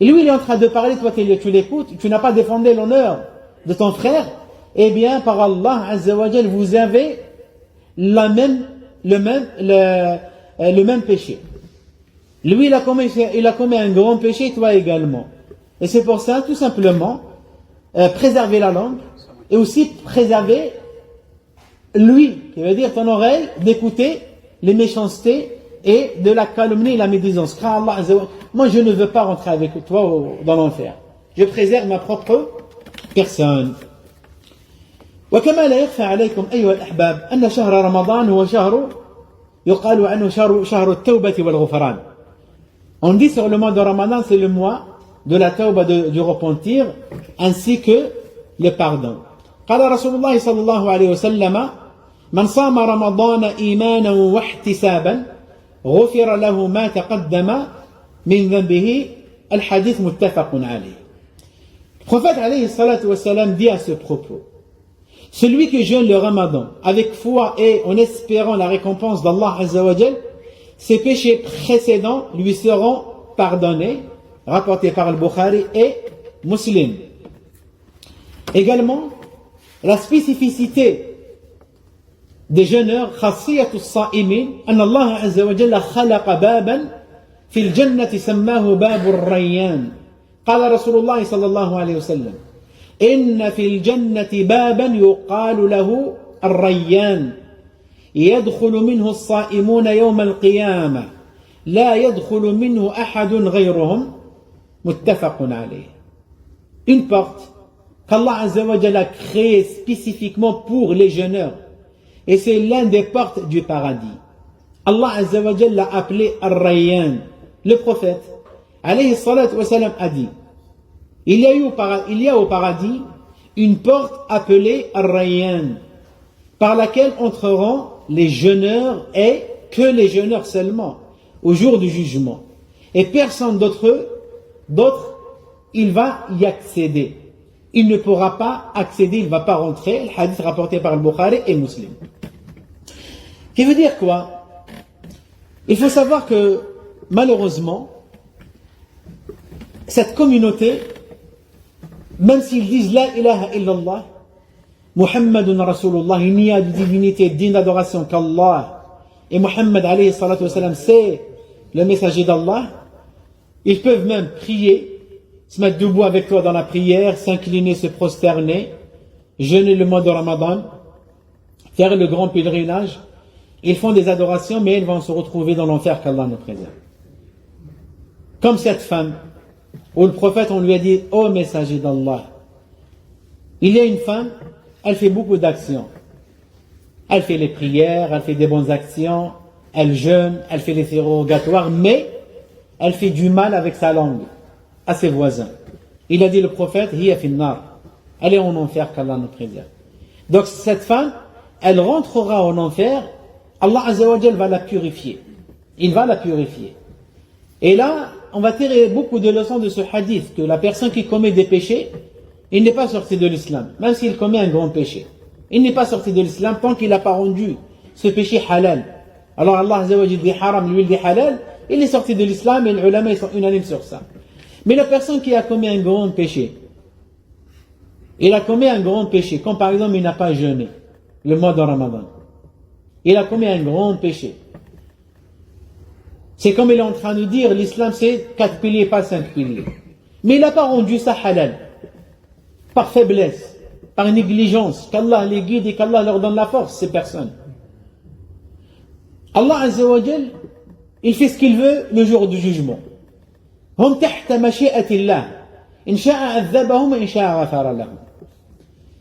Et lui, il est en train de parler, toi, tu l'écoutes. Tu n'as pas défendu l'honneur de ton frère, eh bien, par Allah Azza wa Jal, vous avez le même péché. Lui, il a commis un grand péché, toi également. Et c'est pour ça, tout simplement, préserver la langue et aussi préserver lui, qui veut dire ton oreille, d'écouter les méchancetés et de la calomnie et la médisance. Car Allah Azza wa Jal, moi je ne veux pas rentrer avec toi dans l'enfer. Je préserve ma propre personne. وكما لا يخفى عليكم أيها الأحباب أن شهر رمضان هو شهر يقال عنه شهر التوبة والغفران. On dit sur le mois de Ramadan, c'est le mois de la tauba, du repentir, ainsi que le pardon. قال رسول الله صلى الله عليه وسلم من صام رمضان إيمانا واحتسابا غفر له ما تقدم من ذنبه. الحديث متفق عليه. Le prophète alayhi salatu wa salam dit à ce propos: celui qui jeûne le Ramadan avec foi et en espérant la récompense d'Allah Azza wa Jal, ses péchés précédents lui seront pardonnés, rapporté par le Bukhari et Muslim. Également, la spécificité des jeûneurs, khasiyatu as-sa'imin, أن الله عز وجل خلق بابا في الجنة سماه باب الريان. قال رسول الله صلى الله عليه وسلم: إن في الجنة بابا يقال له الريان يدخل منه الصائمون يوم القيامة لا يدخل منه أحد غيرهم. متفق عليه. Une porte qu'Allah Azza wa Jalla a créée spécifiquement pour les jeûneurs, et c'est l'un des portes du paradis. Allah Azza wa Jalla l'a appelé Ar-Rayyan. Le prophète alayhi salatu wa salam a dit: il y a au paradis une porte appelée Ar-Rayyan, par laquelle entreront les jeûneurs, et que les jeûneurs seulement, au jour du jugement. Et personne d'autre, il va y accéder. Il ne pourra pas accéder, il ne va pas rentrer. Le hadith rapporté par le Bukhari et Muslim. Qui veut dire quoi? Il faut savoir que, malheureusement, cette communauté, même s'ils disent La ilaha illallah, Muhammadun Rasulullah, il n'y a de divinité, digne d'adoration qu'Allah, et Muhammad alayhi salatu wa salam, c'est le messager d'Allah, ils peuvent même prier, se mettre debout avec toi dans la prière, s'incliner, se prosterner, jeûner le mois de Ramadan, faire le grand pèlerinage. Ils font des adorations, mais ils vont se retrouver dans l'enfer, qu'Allah nous préserve. Comme cette femme, où le prophète, on lui a dit: ô messager d'Allah, il y a une femme, elle fait beaucoup d'actions. Elle fait les prières, elle fait des bonnes actions, elle jeûne, elle fait les surrogatoires, mais elle fait du mal avec sa langue à ses voisins. Il a dit, le prophète: hiya fin nar, elle est en enfer, qu'Allah nous préserve. Donc cette femme, elle rentrera en enfer, Allah Azza wa Jal va la purifier. Il va la purifier. Et là, on va tirer beaucoup de leçons de ce hadith, que la personne qui commet des péchés, il n'est pas sorti de l'islam, même s'il commet un grand péché. Il n'est pas sorti de l'islam tant qu'il n'a pas rendu ce péché halal. Alors Allah Azza wa Jal dit haram, lui il dit halal, il est sorti de l'islam, et les ulama ils sont unanimes sur ça. Mais la personne qui a commis un grand péché, il a commis un grand péché, comme par exemple il n'a pas jeûné le mois de Ramadan. Il a commis un grand péché. C'est comme il est en train de dire, l'islam c'est 4 piliers, pas 5 piliers. Mais il n'a pas rendu ça halal. Par faiblesse, par négligence, qu'Allah les guide et qu'Allah leur donne la force, ces personnes. Allah Azza wa Jal, il fait ce qu'il veut le jour du jugement. Hum tahta mashi'atillah. In sha'a adhabahum, in sha'a ghafara lahum.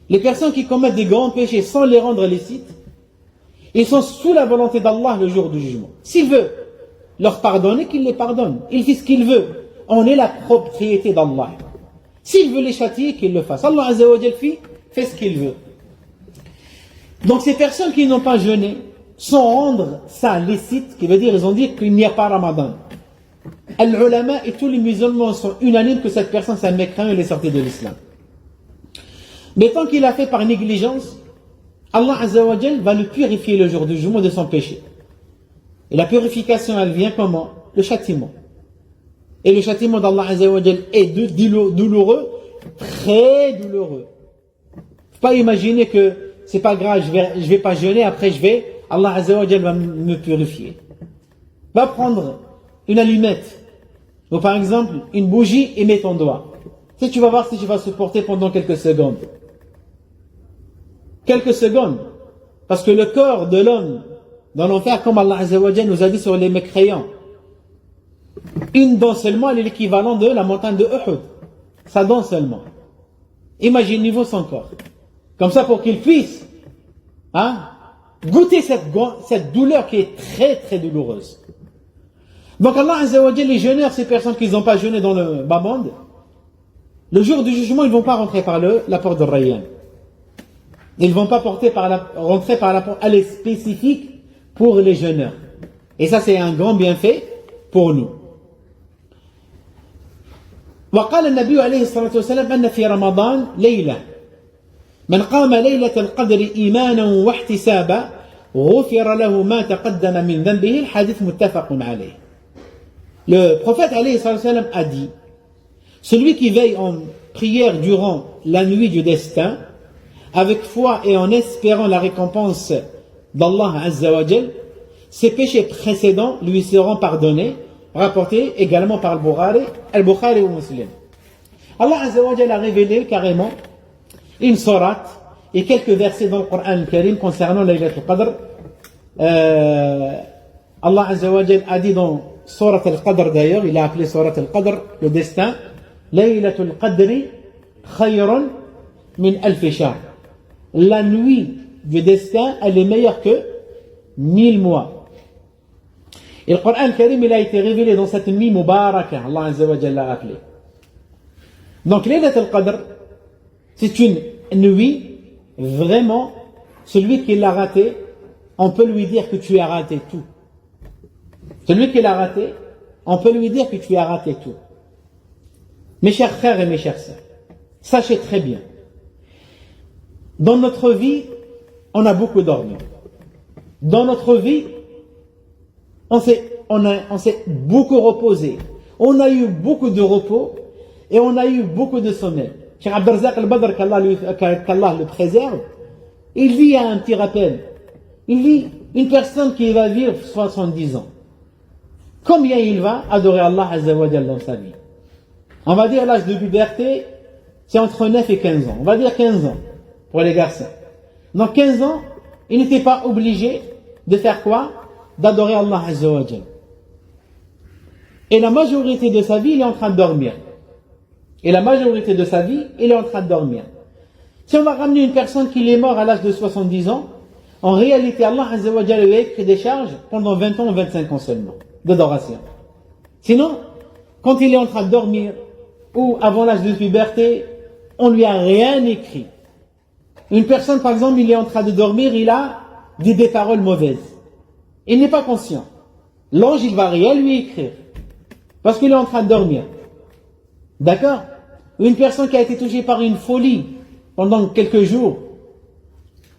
Les personnes qui commettent des grands péchés sans les rendre licites, ils sont sous la volonté d'Allah le jour du jugement. S'il veut leur pardonner, qu'il les pardonne. Il fait ce qu'il veut. On est la propriété d'Allah. S'il veut les châtier, qu'il le fasse. Allah Azza wa Jal fait ce qu'il veut. Donc ces personnes qui n'ont pas jeûné, sans rendre ça licite, qui veut dire, ils ont dit qu'il n'y a pas Ramadan. Al-ulama et tous les musulmans sont unanimes que cette personne, c'est un mécréant, il est sorti de l'islam. Mais tant qu'il a fait par négligence, Allah Azza wa Jal va le purifier le jour du jugement de son péché. Et la purification, elle vient comment? Le châtiment. Et le châtiment d'Allah Azza wa Jal est douloureux, très douloureux. Pas imaginer que c'est pas grave, je vais pas jeûner, après Allah Azza wa Jal va me purifier. Va prendre une allumette, ou par exemple une bougie et mets ton doigt. Si tu vas voir si tu vas supporter pendant quelques secondes. Quelques secondes. Parce que le corps de l'homme dans l'enfer, comme Allah Azza wa Jal nous a dit sur les mécréants, une dent seulement, elle est l'équivalent de la montagne de Uhud. Sa dent seulement. Imaginez-vous son corps. Comme ça, pour qu'il puisse goûter cette douleur qui est très très douloureuse. Donc Allah Azza wa Jal, les jeûneurs, ces personnes qui n'ont pas jeûné dans le bas-monde, le jour du jugement, ils ne vont pas rentrer par la porte de Rayyan. Ils ne vont pas rentrer par la porte, elle est spécifique pour les jeûneurs. Et ça, c'est un grand bienfait pour nous. وقال النبي عليه الصلاة والسلام أن في رمضان ليلة من قام ليلة القدر إيمانا واحتسابا غفر له ما تقدم من ذنبه الحديث متفق عليه. Le prophète alayhi salam a dit, celui qui veille en prière durant la nuit du destin, avec foi et en espérant la récompense d'Allah Azza wa Jal, ses péchés précédents lui seront pardonnés, rapporté également par Al-Bukhari ou Muslim. Allah Azza wa Jal a révélé carrément une sourate et quelques versets dans le Coran al-Karim concernant Laylat al-Qadr. Allah Azza wa Jal a dit dans Surat al-Qadr d'ailleurs, il a appelé Surat al-Qadr le destin, Laylat al-Qadri khayrun min alf shahr. La nuit du destin, elle est meilleure que 1000 mois. Et le Coran al-Karim, il a été révélé dans cette nuit Mubaraka, Allah Azza wa Jalla l'a appelé. Donc, Laylat al-Qadr, c'est une nuit, vraiment, celui qui l'a raté, on peut lui dire que tu as raté tout. Celui qui l'a raté, on peut lui dire que tu as raté tout. Mes chers frères et mes chères sœurs, sachez très bien, dans notre vie, on a beaucoup dormi. Dans notre vie, on s'est beaucoup reposé. On a eu beaucoup de repos et on a eu beaucoup de sommeil. Cheikh Abdelrazak al-Badr, qu'Allah le préserve, il dit un petit rappel. Il dit, une personne qui va vivre 70 ans, combien il va adorer Allah Azza wa Jalla dans sa vie? On va dire l'âge de puberté, c'est entre 9 et 15 ans. On va dire 15 ans pour les garçons. Dans 15 ans, il n'était pas obligé de faire quoi? D'adorer Allah Azza wa Jalla. Et la majorité de sa vie, il est en train de dormir. Et la majorité de sa vie, il est en train de dormir. Si on va ramener une personne qui est morte à l'âge de 70 ans, en réalité, Allah Azza wa Jalla lui a écrit des charges pendant 20 ans ou 25 ans seulement d'adoration. Sinon, quand il est en train de dormir, ou avant l'âge de puberté, on lui a rien écrit. Une personne, par exemple, il est en train de dormir, il a dit des paroles mauvaises. Il n'est pas conscient. L'ange, il va rien lui écrire. Parce qu'il est en train de dormir. D'accord? Ou une personne qui a été touchée par une folie pendant quelques jours.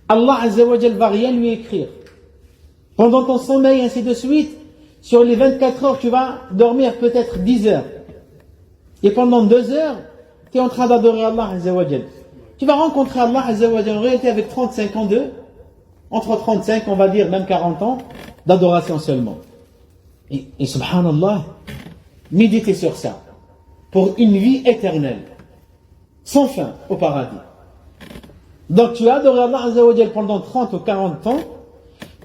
Allah Azza wa Jal va rien lui écrire. Pendant ton sommeil, ainsi de suite, sur les 24 heures, tu vas dormir peut-être 10 heures. Et pendant 2 heures, tu es en train d'adorer Allah Azza wa Jal. Tu vas rencontrer Allah Azza wa Jal en réalité avec 35 ans entre 35, on va dire même 40 ans, d'adoration seulement. Et subhanallah, méditez sur ça. Pour une vie éternelle. Sans fin au paradis. Donc tu as adoré Allah Azza wa Jal pendant 30 ou 40 ans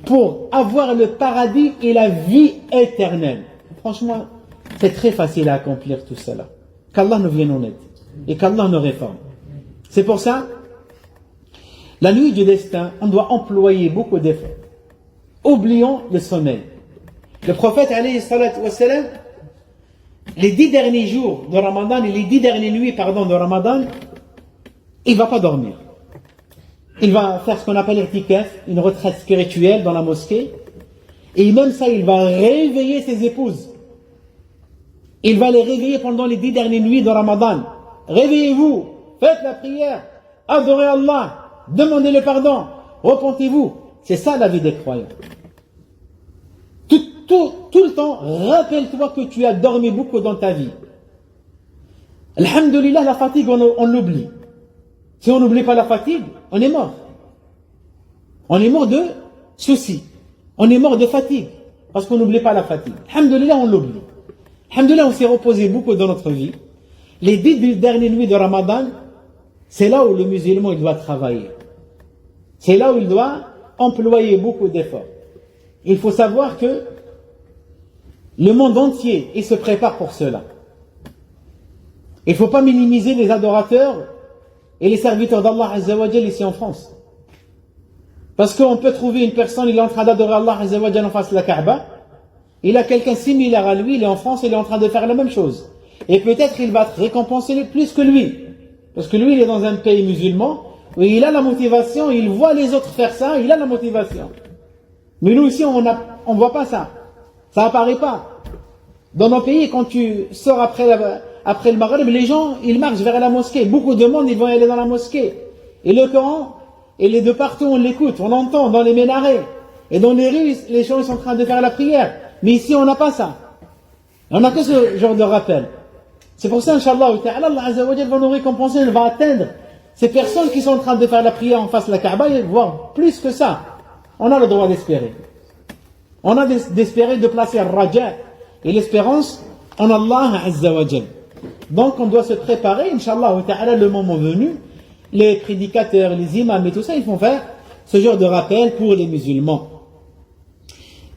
pour avoir le paradis et la vie éternelle. Franchement, c'est très facile à accomplir tout cela. Qu'Allah nous vienne en aide. Et qu'Allah nous réforme. C'est pour ça, la nuit du destin, on doit employer beaucoup d'efforts. Oublions le sommeil. Le prophète, alayhi salatu wassalam, les 10 derniers jours de Ramadan et les 10 dernières nuits, de Ramadan, il ne va pas dormir. Il va faire ce qu'on appelle l'irtikaf, une retraite spirituelle dans la mosquée. Et même ça, il va réveiller ses épouses. Il va les réveiller pendant les 10 dernières nuits de Ramadan. Réveillez-vous, faites la prière, adorez Allah, demandez le pardon, repentez-vous. C'est ça la vie des croyants. Tout le temps, rappelle-toi que tu as dormi beaucoup dans ta vie. Alhamdulillah, la fatigue, on l'oublie. Si on n'oublie pas la fatigue, on est mort. On est mort de soucis. On est mort de fatigue. Parce qu'on n'oublie pas la fatigue. Alhamdulillah, on l'oublie. Alhamdulillah, on s'est reposé beaucoup dans notre vie. Les 10 dernières nuits de Ramadan, c'est là où le musulman il doit travailler. C'est là où il doit employer beaucoup d'efforts. Il faut savoir que le monde entier, il se prépare pour cela. Il ne faut pas minimiser les adorateurs et les serviteurs d'Allah Azza wa Jal ici en France. Parce qu'on peut trouver une personne, il est en train d'adorer Allah Azza wa Jal en face de la Kaaba. Il a quelqu'un similaire à lui, il est en France, il est en train de faire la même chose. Et peut-être il va être récompensé plus que lui. Parce que lui, il est dans un pays musulman, où il a la motivation, il voit les autres faire ça, il a la motivation. Mais nous ici, on ne voit pas ça. Ça apparaît pas. Dans nos pays, quand tu sors après le Maghreb, les gens, ils marchent vers la mosquée. Beaucoup de monde, ils vont aller dans la mosquée. Et le Coran, il est de partout, on l'écoute, on l'entend dans les ménarets. Et dans les rues, les gens ils sont en train de faire la prière. Mais ici, on n'a pas ça. On n'a que ce genre de rappel. C'est pour ça, Inch'Allah, Allah Azza wa Jal va nous récompenser, il va atteindre ces personnes qui sont en train de faire la prière en face de la Kaaba, voire plus que ça. On a le droit d'espérer. On a d'espérer de placer le raja et l'espérance en Allah Azza wa Jal. Donc on doit se préparer, Inch'Allah, le moment venu, les prédicateurs, les imams et tout ça, ils font faire ce genre de rappel pour les musulmans.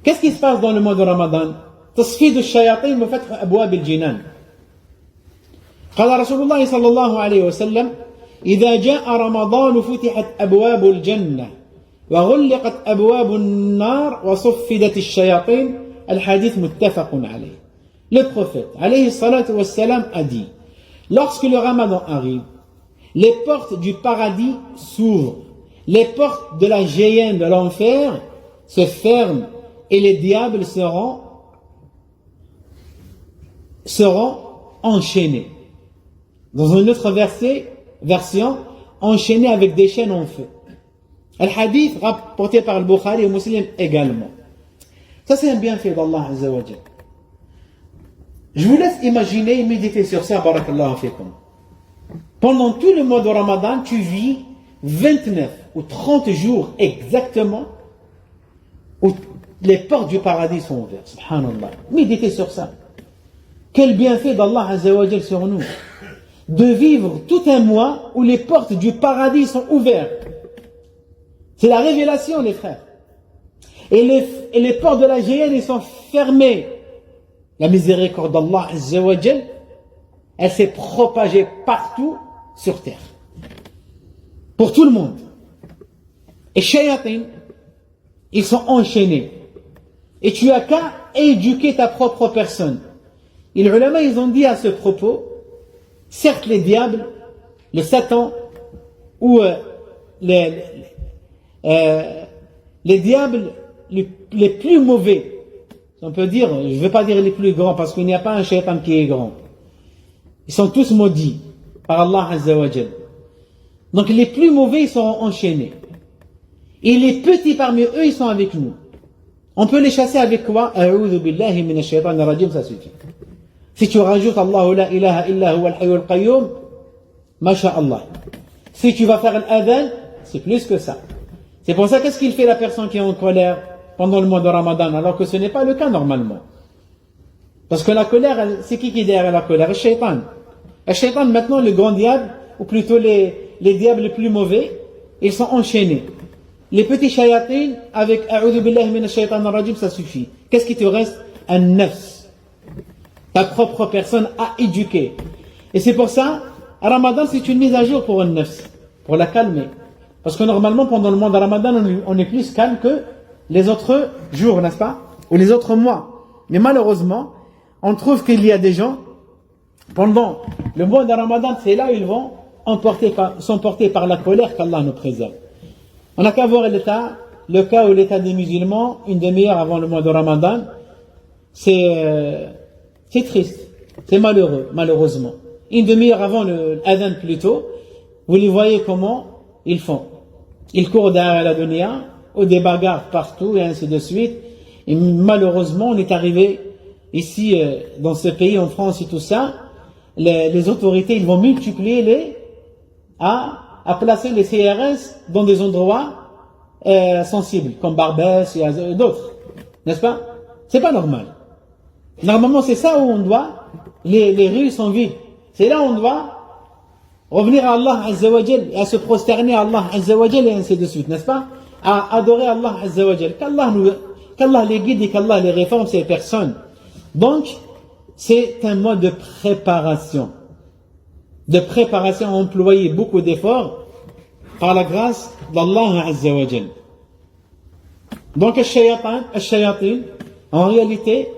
Qu'est-ce qui se passe dans le mois de Ramadan? تصفيد الشياطين وفتح أبواب الجنان. قال رسول الله صلى الله عليه وسلم: إذا جاء رمضان فتحت أبواب الجنة وغلقت أبواب النار وصفدت الشياطين. الحديث متفق عليه. Le prophète, alayhi salatu wassalam, a dit: lorsque le Ramadan arrive, les portes du paradis s'ouvrent, les portes de la géhenne de l'enfer se ferment et les diables seront enchaînés. Dans une autre version, enchaînés avec des chaînes en feu. Le hadith rapporté par le Bukhari et Muslim également. Ça, c'est un bienfait d'Allah Azza wa Jal. Je vous laisse imaginer et méditer sur ça, barakallahu fikum. Pendant tout le mois de Ramadan, tu vis 29 ou 30 jours exactement où les portes du paradis sont ouvertes. Subhanallah. Méditez sur ça. Quel bienfait d'Allah Azza wa Jal sur nous. De vivre tout un mois où les portes du paradis sont ouvertes. C'est la révélation, les frères. Et les portes de la géhenne, sont fermées. La miséricorde d'Allah Azza wa Jal, elle s'est propagée partout sur terre. Pour tout le monde. Et shayatin, ils sont enchaînés. Et tu as qu'à éduquer ta propre personne. Et les ulama, ils ont dit à ce propos, certes les diables, le Satan, ou les diables les plus mauvais, on peut dire, je ne veux pas dire les plus grands, parce qu'il n'y a pas un shaitan qui est grand. Ils sont tous maudits par Allah Azza wa Jal. Donc les plus mauvais, ils sont enchaînés. Et les petits parmi eux, ils sont avec nous. On peut les chasser avec quoi? A'udhu billahi minash shaitanir rajim, ça suffit. Si tu rajoutes Allahu la ilaha illa huwa al-hayyul qayyum, masha'Allah. Si tu vas faire l'adhan, c'est plus que ça. C'est pour ça, qu'est-ce qu'il fait la personne qui est en colère pendant le mois de Ramadan, alors que ce n'est pas le cas normalement? Parce que la colère, c'est qui est derrière la colère? Le shaitan. Le shaitan, maintenant, le grand diable, ou plutôt les diables les plus mauvais, ils sont enchaînés. Les petits shayatin, avec A'udhu billahi minash shaitanir rajim, ça suffit. Qu'est-ce qui te reste? Un nafs. Ta propre personne à éduquer. Et c'est pour ça, Ramadan, c'est une mise à jour pour un nafs, pour la calmer. Parce que normalement, pendant le mois de Ramadan, on est plus calme que les autres jours, n'est-ce pas? Ou les autres mois. Mais malheureusement, on trouve qu'il y a des gens, pendant le mois de Ramadan, c'est là où ils vont s'emporter par la colère qu'Allah nous préserve. On n'a qu'à voir le cas où l'état des musulmans, une demi-heure avant le mois de Ramadan, c'est triste, c'est malheureux, malheureusement. Une demi-heure avant l'adhan plutôt, vous les voyez comment ils font. Ils courent derrière la dunya, ou des bagarres partout, et ainsi de suite. Et malheureusement, on est arrivé ici, dans ce pays, en France et tout ça, les autorités, ils vont multiplier à placer les CRS dans des endroits sensibles, comme Barbès et d'autres. N'est-ce pas? C'est pas normal. Normalement, c'est ça où on doit, les rues sont vides. C'est là où on doit revenir à Allah Azza wa Jal et à se prosterner à Allah Azza wa Jal et ainsi de suite, n'est-ce pas? À adorer Allah Azza wa Jal. Qu'Allah les guide et qu'Allah les réforme ces personnes. Donc, c'est un mode de préparation. De préparation à employer beaucoup d'efforts par la grâce d'Allah Azza wa Jal. Donc, al-shayatin, en réalité,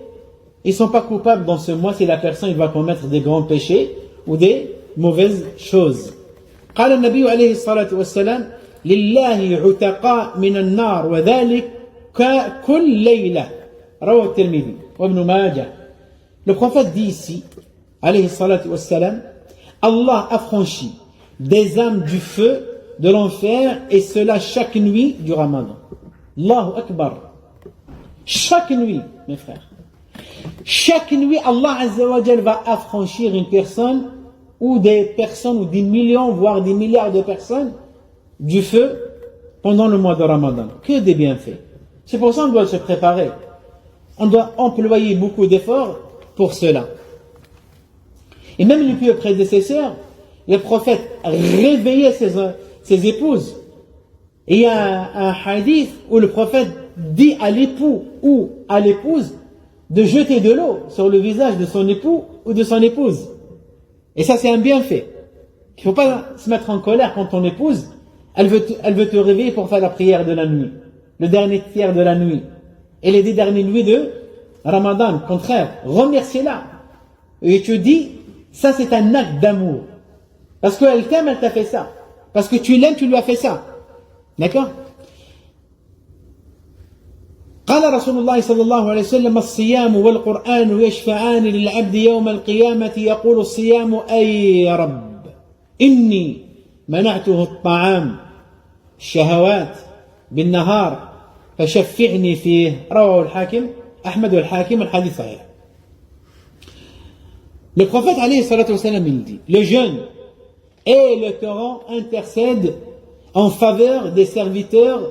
ils ne sont pas coupables dans ce mois si la personne il va commettre des grands péchés ou des mauvaises choses. قال النبي عليه الصلاة والسلام لله عتقاء من النار وذلك كل ليلة رواه الترمذي وابن ماجه. Le prophète dit ici عليه الصلاة والسلام, Allah affranchit des âmes du feu de l'enfer et cela chaque nuit du Ramadan. Allahu Akbar. Chaque nuit, mes frères. Chaque nuit, Allah Azza wa Jal va affranchir une personne ou des personnes ou des millions, voire des milliards de personnes du feu pendant le mois de Ramadan. Que des bienfaits. C'est pour ça qu'on doit se préparer. On doit employer beaucoup d'efforts pour cela. Et même les pieux prédécesseurs, les prophètes réveillaient ses épouses. Et il y a un hadith où le prophète dit à l'époux ou à l'épouse de jeter de l'eau sur le visage de son époux ou de son épouse. Et ça, c'est un bienfait. Il ne faut pas se mettre en colère quand ton épouse, elle veut te réveiller pour faire la prière de la nuit, le dernier tiers de la nuit, et les 10 dernières nuits de Ramadan. Au contraire, remerciez-la. Et tu dis, ça c'est un acte d'amour. Parce qu'elle t'aime, elle t'a fait ça. Parce que tu l'aimes, tu lui as fait ça. D'accord? قال رسول الله صلى الله عليه وسلم الصيام والقرآن يشفعان للعبد يوم القيامة يقول الصيام أي يا رب إني منعته الطعام الشهوات بالنهار فشفعني فيه رواه الحاكم أحمد والحاكم الحديث صحيح. Le prophète alayhi salatu wa sallam il dit, le jeûne et le Coran intercèdent en faveur des serviteurs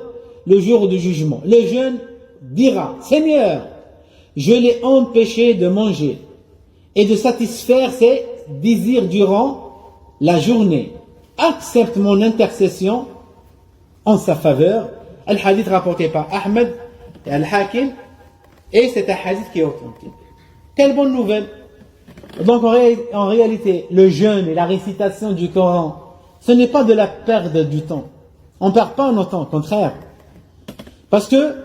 le jour du jugement. Le jeûne dira, Seigneur, je l'ai empêché de manger et de satisfaire ses désirs durant la journée. Accepte mon intercession en sa faveur. Al-Hadith rapporté par Ahmed et Al-Hakim, et c'est un hadith qui est authentique. Quelle bonne nouvelle! Donc en réalité, le jeûne et la récitation du Coran, ce n'est pas de la perte du temps. On ne perd pas notre temps, au contraire. Parce que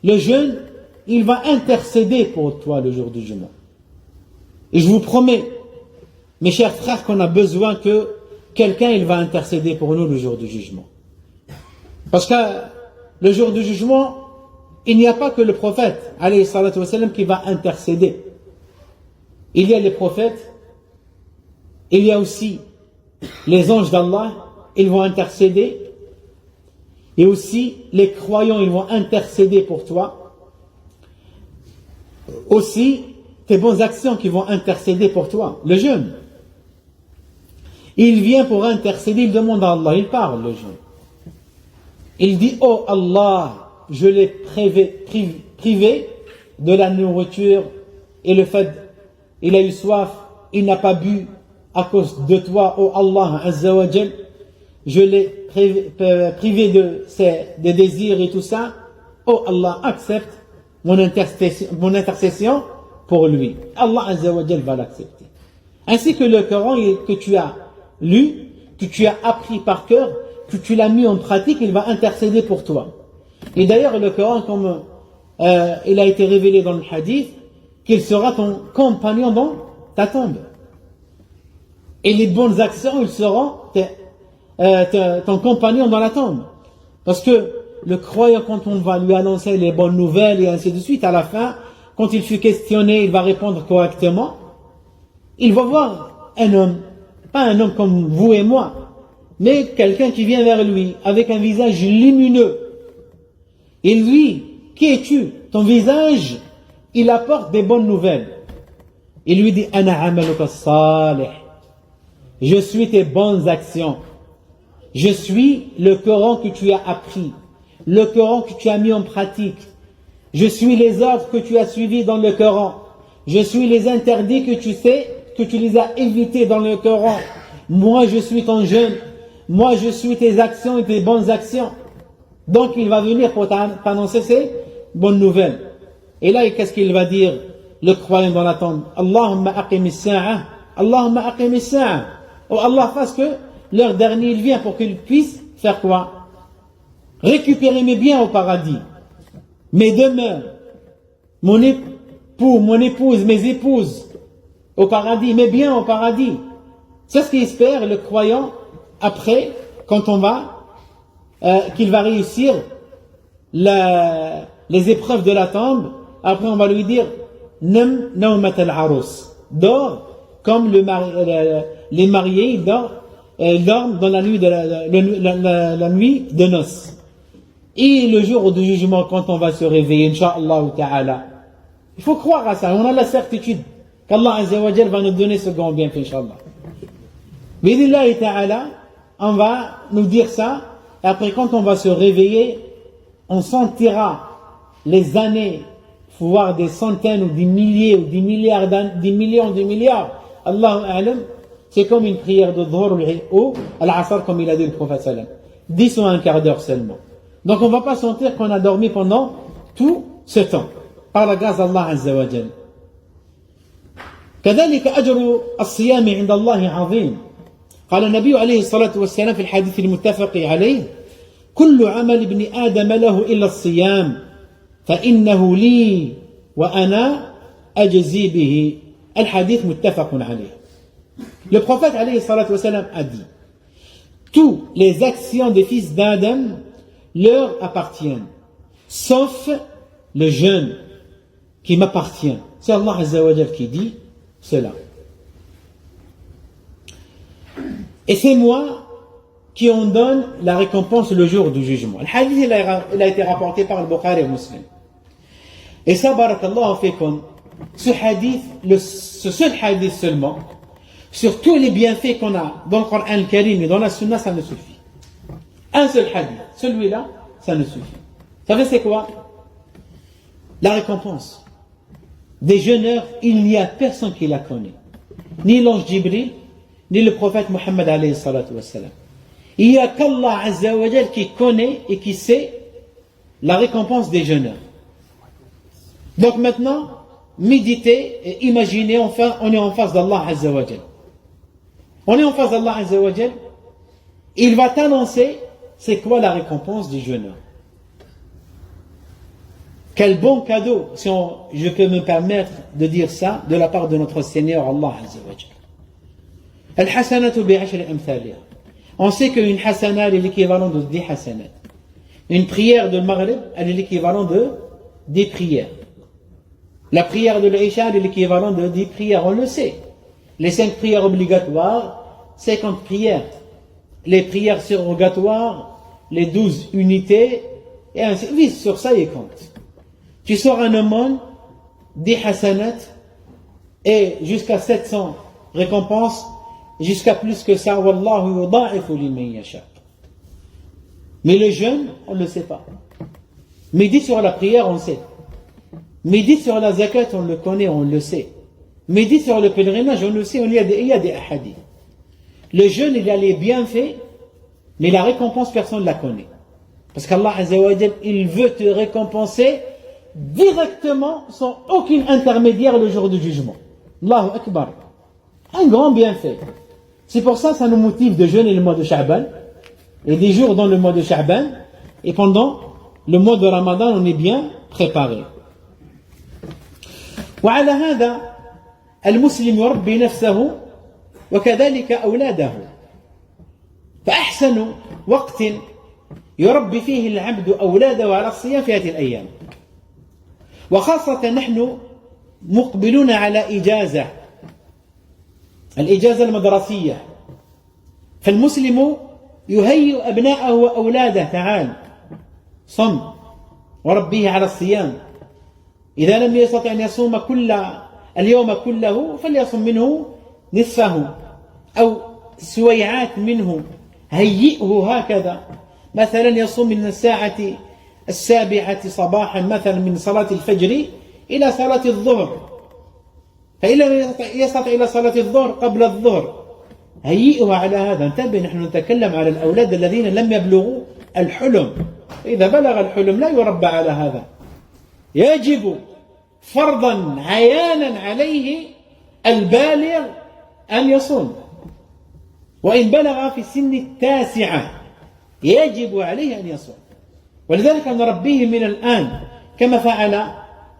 le jeûne, il va intercéder pour toi le jour du jugement. Et je vous promets, mes chers frères, qu'on a besoin que quelqu'un il va intercéder pour nous le jour du jugement. Parce que le jour du jugement, il n'y a pas que le prophète, alayhi salatu wa sallam, qui va intercéder. Il y a les prophètes, il y a aussi les anges d'Allah, ils vont intercéder. Et aussi, les croyants, ils vont intercéder pour toi. Aussi, tes bonnes actions qui vont intercéder pour toi. Le jeûne. Il vient pour intercéder, il demande à Allah, il parle, le jeûne. Il dit, oh Allah, je l'ai privé de la nourriture et le fait, il a eu soif, il n'a pas bu à cause de toi, oh Allah, Azza wa Jal. Je l'ai privé des désirs et tout ça. Oh Allah, accepte mon intercession pour lui. Allah Azza wa Jal va l'accepter. Ainsi que le Coran que tu as lu, que tu as appris par cœur, que tu l'as mis en pratique, il va intercéder pour toi. Et d'ailleurs, le Coran, comme il a été révélé dans le hadith, qu'il sera ton compagnon dans ta tombe. Et les bonnes actions, ils seront ton compagnon dans la tombe. Parce que le croyant, quand on va lui annoncer les bonnes nouvelles et ainsi de suite, à la fin, quand il fut questionné, il va répondre correctement. Il va voir un homme, pas un homme comme vous et moi, mais quelqu'un qui vient vers lui avec un visage lumineux. Et lui, qui es-tu? Ton visage, il apporte des bonnes nouvelles. Il lui dit, Ana amaluka salih. Je suis tes bonnes actions. Je suis le Coran que tu as appris, le Coran que tu as mis en pratique. Je suis les ordres que tu as suivis dans le Coran. Je suis les interdits que tu sais, que tu les as évités dans le Coran. Moi, je suis ton jeûne. Moi, je suis tes actions et tes bonnes actions. Donc, il va venir pour t'annoncer ces bonnes nouvelles. Et là, qu'est-ce qu'il va dire, le croyant dans la tombe? Allahumma aqim as-sa'a. Allahumma aqim as-sa'a. Oh Allah, fasse que l'heure dernière, il vient pour qu'il puisse faire quoi? Récupérer mes biens au paradis. Mes demeures. Mon époux, mon épouse, mes épouses au paradis. Mes biens au paradis. C'est ce qu'espère le croyant après, quand on va, qu'il va réussir les épreuves de la tombe. Après, on va lui dire Nam nawmat al-arus. Dors comme les mariés dorment dans la nuit la nuit de noces. Et le jour du jugement, quand on va se réveiller, Inch'Allah ta'ala, il faut croire à ça. On a la certitude qu'Allah Azza wa Jal va nous donner ce grand bienfait, Inch'Allah. Bidillah ta'ala, on va nous dire ça. Et après, quand on va se réveiller, on sentira les années, voire des centaines ou des milliers ou des milliards des millions de milliards. Allahu a'lam, c'est comme une prière de Dhuhr ou Al-Asr, comme il a dit le prophète sallam. 10 ou un quart d'heure seulement. Donc on ne va pas sentir qu'on a dormi pendant tout ce temps, par la grâce d'Allah Azza wa Jal. كذلك أجر الصيام عند الله عظيم. قال النبي عليه الصلاة والسلام في الحديث المتفق عليه: كل عمل ابن آدم له إلا الصيام فإنه لي وأنا أجزي به. الحديث متفق عليه. Le prophète عليه الصلاة والسلام a dit: toutes les actions des fils d'Adam leur appartiennent, sauf le jeûne qui m'appartient. C'est Allah Azza wa Jal qui dit cela. Et c'est moi qui en donne la récompense le jour du jugement. Le hadith il a été rapporté par le Bukhari et Muslim. Et ça, barakallahu fikum, ce hadith, ce seul hadith seulement, sur tous les bienfaits qu'on a dans le Coran al-Karim et dans la Sunna, ça ne suffit. Un seul hadith, celui-là, ça ne suffit. Vous savez c'est quoi? La récompense des jeûneurs, il n'y a personne qui la connaît. Ni l'ange Jibril, ni le prophète Mohammed alayhi salatu wassalam. Il n'y a qu'Allah Azza wa Jal qui connaît et qui sait la récompense des jeûneurs. Donc maintenant, méditez et imaginez, enfin, on est en face d'Allah Azza wa Jal. On est en face d'Allah Azza wa Jal. Il va t'annoncer c'est quoi la récompense des jeûneurs. Quel bon cadeau, si je peux me permettre de dire ça, de la part de notre Seigneur Allah Azza wa Jal. Al-hasanatu bi'ashri amthaliha. On sait qu'une hasana est l'équivalent de 10 hasanat. Une prière de Maghrib, elle est l'équivalent de 10 prières. La prière de l'Isha est l'équivalent de 10 prières, on le sait. Les 5 prières obligatoires, 50 prières. Les prières surrogatoires, les 12 unités, et ainsi de suite. Sur ça, il compte. Tu sors un aumône, 10 hasanat, et jusqu'à 700 récompenses, jusqu'à plus que ça, wallahu yudha'ifu liman yasha. Mais le jeûne, on ne le sait pas. Médite sur la prière, on le sait. Médite sur la zakat, on le connaît, on le sait. Médite sur le pèlerinage, on le sait, il y a des hadiths. Le jeûne, il a les bienfaits, mais la récompense, personne ne la connaît. Parce qu'Allah Azza wa Jal, il veut te récompenser directement, sans aucun intermédiaire le jour du jugement. Allahu Akbar. Un grand bienfait. C'est pour ça, ça nous motive de jeûner le mois de Sha'ban, et des jours dans le mois de Sha'ban, et pendant le mois de Ramadan, on est bien préparé. وعلى هذا المسلم يربي نفسه وكذلك أولاده فأحسن وقت يربي فيه العبد أولاده على الصيام في هذه الأيام وخاصة نحن مقبلون على إجازة الإجازة المدرسية فالمسلم يهيئ أبناءه وأولاده تعال صم وربيه على الصيام إذا لم يستطع أن يصوم اليوم كله فليصم منه نصفه أو سويعات منه هيئه هكذا، مثلا يصوم من الساعة 7 صباحا مثلا من صلاة الفجر إلى صلاة الظهر، فإن لم يستطع إلى صلاة الظهر قبل الظهر هيئه على هذا. انتبه، نحن نتكلم على الأولاد الذين لم يبلغوا الحلم، إذا بلغ الحلم لا يربى على هذا، يجب فرضا عيانا عليه البالغ أن يصوم، وإن بلغ في سن 9 يجب عليه أن يصوم. ولذلك نربيه من الآن كما فعل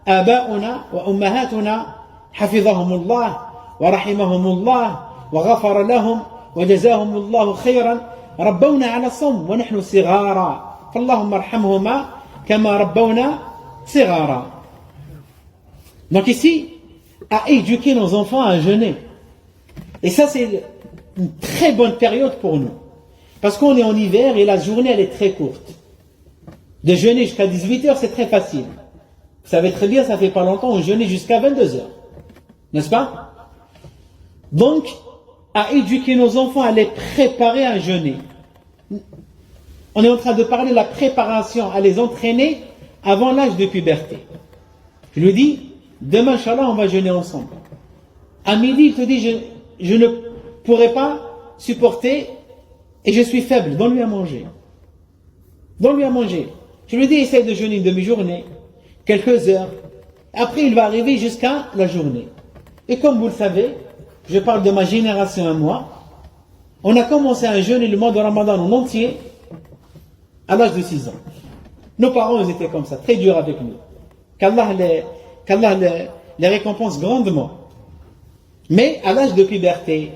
آباؤنا وأمهاتنا حفظهم الله ورحمهم الله وغفر لهم وجزاهم الله خيرا، ربونا على الصوم ونحن صغارا، فاللهم ارحمهما كما ربونا صغارا. Donc ici, à éduquer nos enfants à jeûner. Et ça, c'est une très bonne période pour nous. Parce qu'on est en hiver et la journée, elle est très courte. De jeûner jusqu'à 18h, c'est très facile. Vous savez très bien, ça fait pas longtemps, on jeûnait jusqu'à 22h. N'est-ce pas? Donc, à éduquer nos enfants, à les préparer à jeûner. On est en train de parler de la préparation, à les entraîner avant l'âge de puberté. Je lui dis, demain, Inch'Allah, on va jeûner ensemble. À midi, il te dit, je ne pourrai pas supporter et je suis faible, donne-lui à manger. Donne-lui à manger. Je lui dis, essaye de jeûner une demi-journée, quelques heures. Après, il va arriver jusqu'à la journée. Et comme vous le savez, je parle de ma génération à moi, on a commencé à jeûner le mois de Ramadan en entier à l'âge de 6 ans. Nos parents, ils étaient comme ça, très durs avec nous. Qu'Allah les récompense grandement. Mais à l'âge de puberté,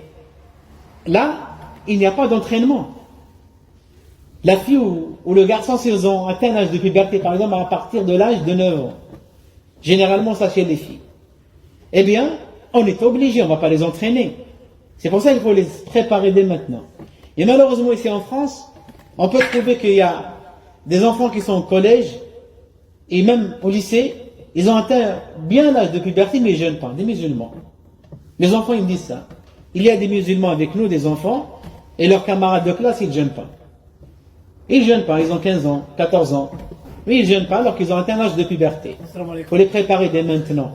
là, il n'y a pas d'entraînement. La fille ou le garçon, s'ils ont atteint l'âge de puberté, par exemple, à partir de l'âge de 9 ans, généralement ça chez les filles, eh bien, on est obligé, on ne va pas les entraîner. C'est pour ça qu'il faut les préparer dès maintenant. Et malheureusement, ici en France, on peut trouver qu'il y a des enfants qui sont au collège et même au lycée, ils ont atteint bien l'âge de puberté, mais ils ne jeûnent pas, des musulmans. Les enfants, ils me disent ça. Il y a des musulmans avec nous, des enfants, et leurs camarades de classe, ils ne jeûnent pas. Ils ne jeûnent pas, ils ont 15 ans, 14 ans. Mais ils ne jeûnent pas alors qu'ils ont atteint l'âge de puberté. Il faut les préparer dès maintenant,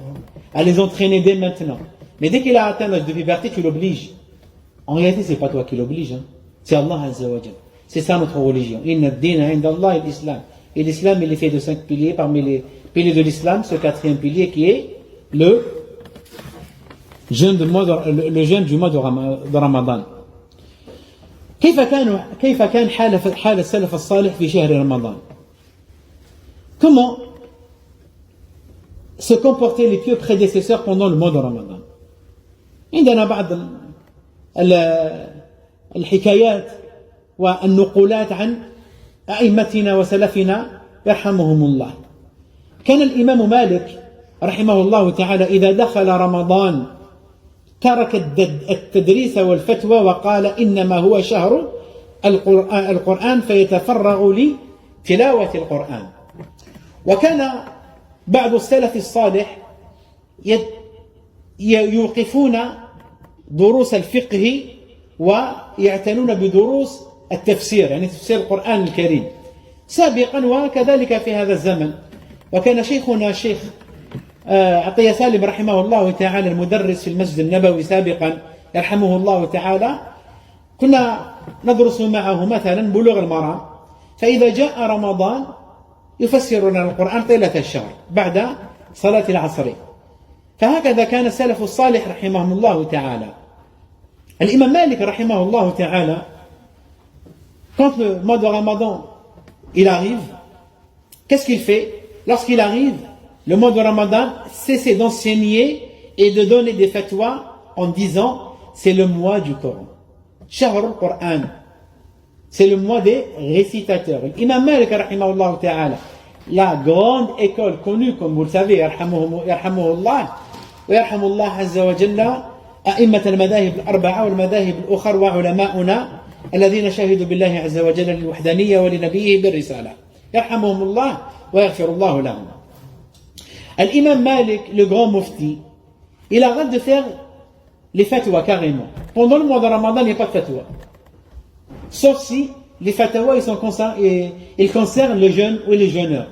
à les entraîner dès maintenant. Mais dès qu'il a atteint l'âge de puberté, tu l'obliges. En réalité, ce n'est pas toi qui l'obliges, hein. C'est Allah Azza wa Jal. C'est ça notre religion. Inna ad-dina inda Allah l'islam. Et l'islam, il est fait de 5 piliers. Parmi les piliers de l'islam, ce 4e pilier qui est le jeûne du mois de Ramadan. كيف كان حال السلف الصالح في شهر رمضان؟ Comment se comportaient les pieux prédécesseurs pendant le mois de Ramadan? عندنا بعض الحكايات والنقولات عن أئمتنا وسلفنا يرحمهم الله. كان الإمام مالك رحمه الله تعالى إذا دخل رمضان ترك التدريس والفتوى وقال إنما هو شهر القرآن فيتفرغ لتلاوة القرآن. وكان بعض السلف الصالح يوقفون دروس الفقه ويعتنون بدروس التفسير، يعني تفسير القرآن الكريم سابقا وكذلك في هذا الزمن. وكان شيخنا الشيخ عطية سالم رحمه الله تعالى المدرس في المسجد النبوي سابقا يرحمه الله تعالى، كنا ندرس معه مثلا بلوغ المرام، فإذا جاء رمضان يفسر لنا القرآن طيلة الشهر بعد صلاة العصر. فهكذا كان السلف الصالح رحمهم الله تعالى. الإمام مالك رحمه الله تعالى, quand le mois de Ramadan il arrive, qu'est-ce qu'il fait? Lorsqu'il arrive, le mois de Ramadan cesse d'enseigner et de donner des fatwas en disant c'est le mois du Coran. Shahr al-Qur'an. C'est le mois des récitateurs. L'imam Malik rahimahullah ta'ala, la grande école connue comme vous le savez, yarhamuhullah wa yarhamullah azza wa jalla أئمة المذاهب الأربعة والمذاهب الأخرى وعلماؤنا الذين شهدوا بالله عز وجل للوحدانية ولنبيه بالرسالة يرحمهم الله ويغفر الله لهم. L'imam Malik, le grand mufti, il arrête de faire les fatwas carrément. Pendant le mois de Ramadan, il n'y a pas de fatwa. sauf si les fatawas ils concernent le jeune ou les jeûneurs.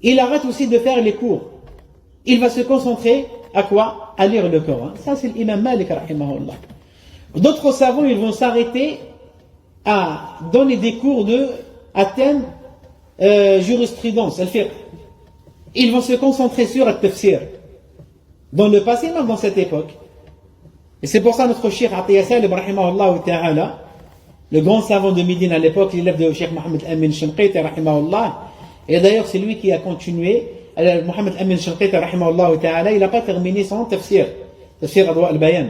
Il arrête aussi de faire les cours. Il va se concentrer à quoi? À lire le Coran. Ça, c'est l'imam Malik, rahimahullah. D'autres savants, ils vont s'arrêter à donner des cours à thème jurisprudence, al-fiqh. Ils vont se concentrer sur le tafsir. Dans le passé, même dans cette époque. Et c'est pour ça notre cheikh Atiyya Salib, rahimahullah ta'ala, le grand savant de Médine à l'époque, l'élève de Cheikh Mohamed Amin Shinqiti, rahimahullah. Et d'ailleurs, c'est lui qui a continué. Mohamed Amin Shinqiti, rahimahullah ta'ala, il n'a pas terminé son tafsir Adwa al-Bayan.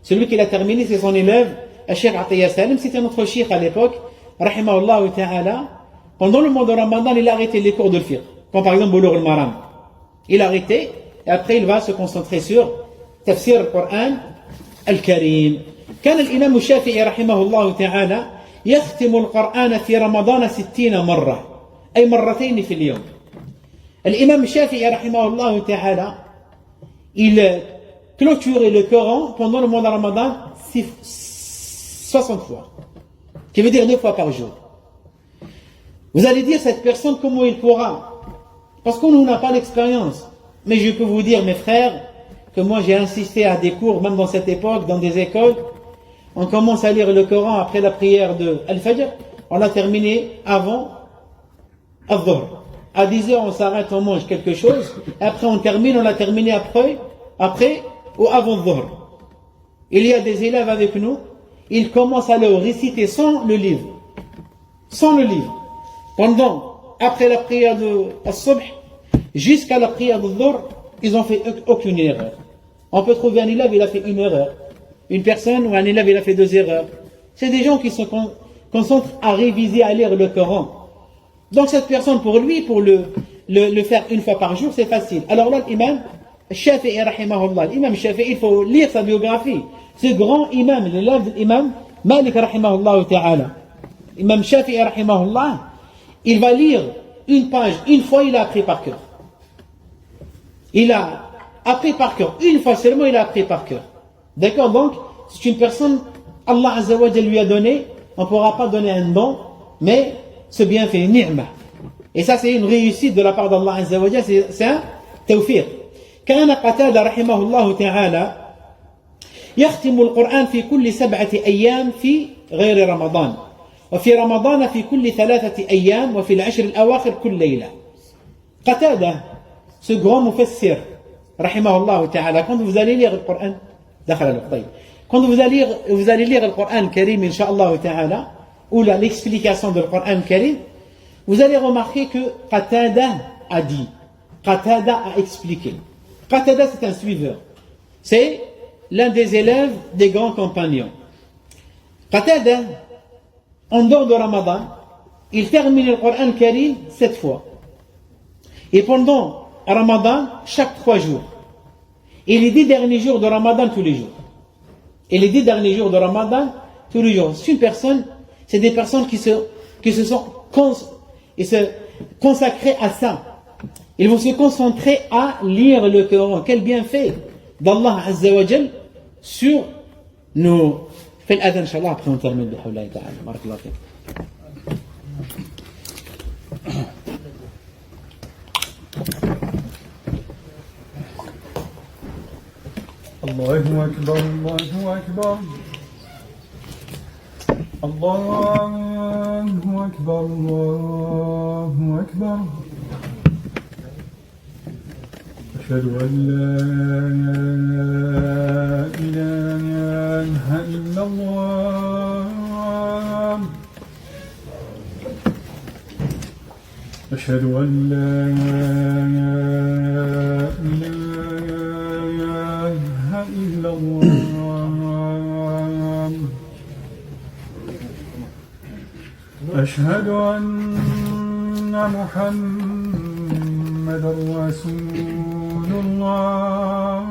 Celui qui l'a terminé, c'est son élève, Cheikh Atiyya Salim. C'était notre cheikh à l'époque, rahimahullah ta'ala. Pendant le mois de Ramadan, il a arrêté les cours de fiqh. Comme par exemple Bulugh al-Maram. Il a arrêté, et après il va se concentrer sur tafsir al-Qur'an al-Karim. كان الإمام الشافعي رحمه الله تعالى يختم القرآن في رمضان 60 مرة، أي مرتين في اليوم. الإمام الشافعي رحمه الله تعالى il clôturait le Coran pendant le mois de Ramadan 60 fois, qui veut dire 2 fois par jour. Vous allez dire, cette personne, comment il pourra? Parce qu'on n'a pas l'expérience. Mais je peux vous dire, mes frères, que moi j'ai insisté à des cours, même dans cette époque, dans des écoles. On commence à lire le Coran après la prière de Al-Fajr. On l'a terminé avant Al-Dhuhr. À 10 heures, on s'arrête, on mange quelque chose. Après, on termine, on l'a terminé après ou avant Dhuhr. Il y a des élèves avec nous, ils commencent à le réciter sans le livre. Sans le livre. Après la prière de Al-Subh, jusqu'à la prière de Dhuhr, ils n'ont fait aucune erreur. On peut trouver un élève, il a fait une erreur. Une personne ou un élève, il a fait 2 erreurs. C'est des gens qui se concentrent à réviser, à lire le Coran. Donc cette personne, pour lui, pour le faire 1 fois par jour, c'est facile. Alors là, l'imam Shafi'i, rahimahullah, l'imam Shafi'i, il faut lire sa biographie. Ce grand imam, l'élève de l'imam Malik, rahimahullah ta'ala. Imam Shafi'i, rahimahullah, il va lire une page, 1 fois, il a appris par cœur. Il a appris par cœur. 1 fois seulement, il a appris par cœur. D'accord? Donc, c'est une personne, Allah Azza wa Jalla lui a donné, on ne pourra pas donner un don, mais ce bienfait, ni'ma. Et ça, c'est une réussite de la part d'Allah Azza wa Jalla, c'est un tawfiq. كان قتادة رحمه الله تعالى يختم القرآن في كل 7 أيام في غير رمضان، وفي رمضان في كل 3 أيام، وفي العشر الأواخر كل ليلة. قتادة, ce grand mufassir, rahimahullah ta'ala, quand vous allez lire le Coran, quand vous allez lire le Coran Karim, incha'Allah ta'ala, ou l'explication du Coran Karim, vous allez remarquer que Qatada a dit, Qatada a expliqué. Qatada, c'est un suiveur. C'est l'un des élèves des grands compagnons. Qatada, en dehors de Ramadan, il termine le Coran Karim 7 fois. Et pendant Ramadan, chaque 3 jours. Et les 10 derniers jours de Ramadan, tous les jours. Et les 10 derniers jours de Ramadan, tous les jours. C'est des personnes qui se sont consacrées à ça. Ils vont se concentrer à lire le Coran. Quel bienfait d'Allah Azza wa Jal sur nous. Fais l'adhan, Inch'Allah, après on termine. Bihawlahi ta'ala. Barakallahu fik. الله أكبر الله أكبر الله أكبر الله أكبر أشهد أن لا إله إلا الله أشهد أن لا إله إلا الله أشهد أن محمدا رسول الله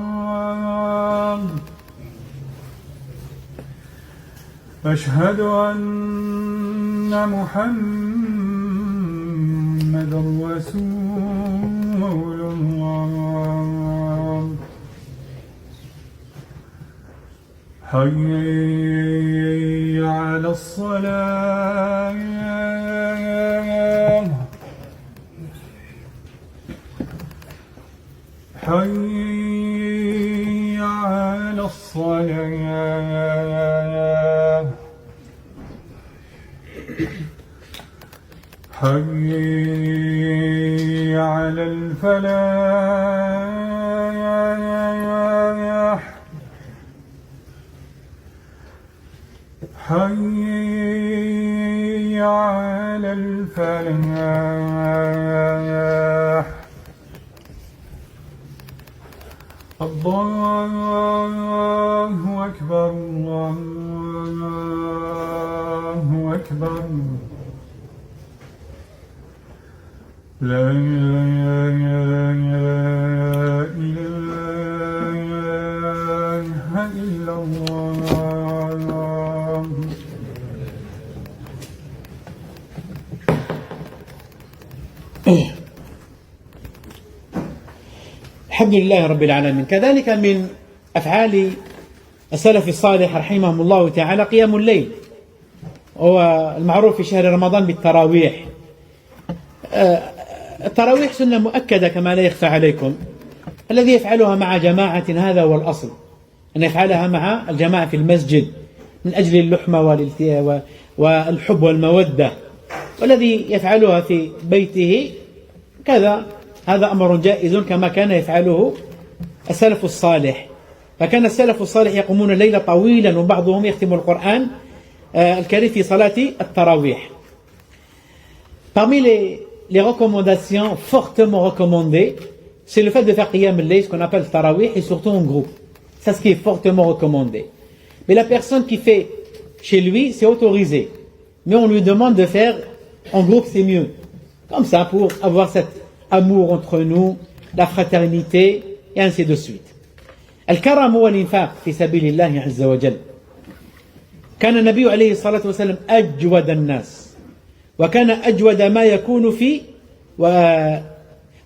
أشهد أن محمدا رسول الله حي على الصلاة حي على الصلاة حي على الفلاح حي على الفلاح الله أكبر الله أكبر لا إله إلا الله. الحمد لله رب العالمين. كذلك من أفعال السلف الصالح رحمهم الله تعالى قيام الليل، والمعروف في شهر رمضان بالتراويح. التراويح سنة مؤكدة كما لا يخفى عليكم. الذي يفعلها مع جماعة هذا هو الأصل، أن يفعلها مع الجماعة في المسجد من أجل اللحمة والحب والمودة، والذي يفعلها في بيته كذا هذا أمر جائز كما كان يفعله السلف الصالح. فكان السلف الصالح يقومون الليل طويلا، وبعضهم يختم القرآن الكريم في صلاة التراويح. Parmi les recommandations fortement recommandées, c'est le fait de faire qiyam al-layl, ce qu'on appelle tarawih, et surtout en groupe. C'est ce qui est fortement recommandé. Mais la personne qui fait chez lui, c'est autorisé. Mais on lui demande de faire en groupe, c'est mieux. Comme ça, pour avoir cet amour entre nous, la fraternité, et ainsi de suite. الكرم والإنفاق في سبيل الله عز وجل. كان النبي عليه الصلاة والسلام أجود الناس، وكان أجود ما يكون في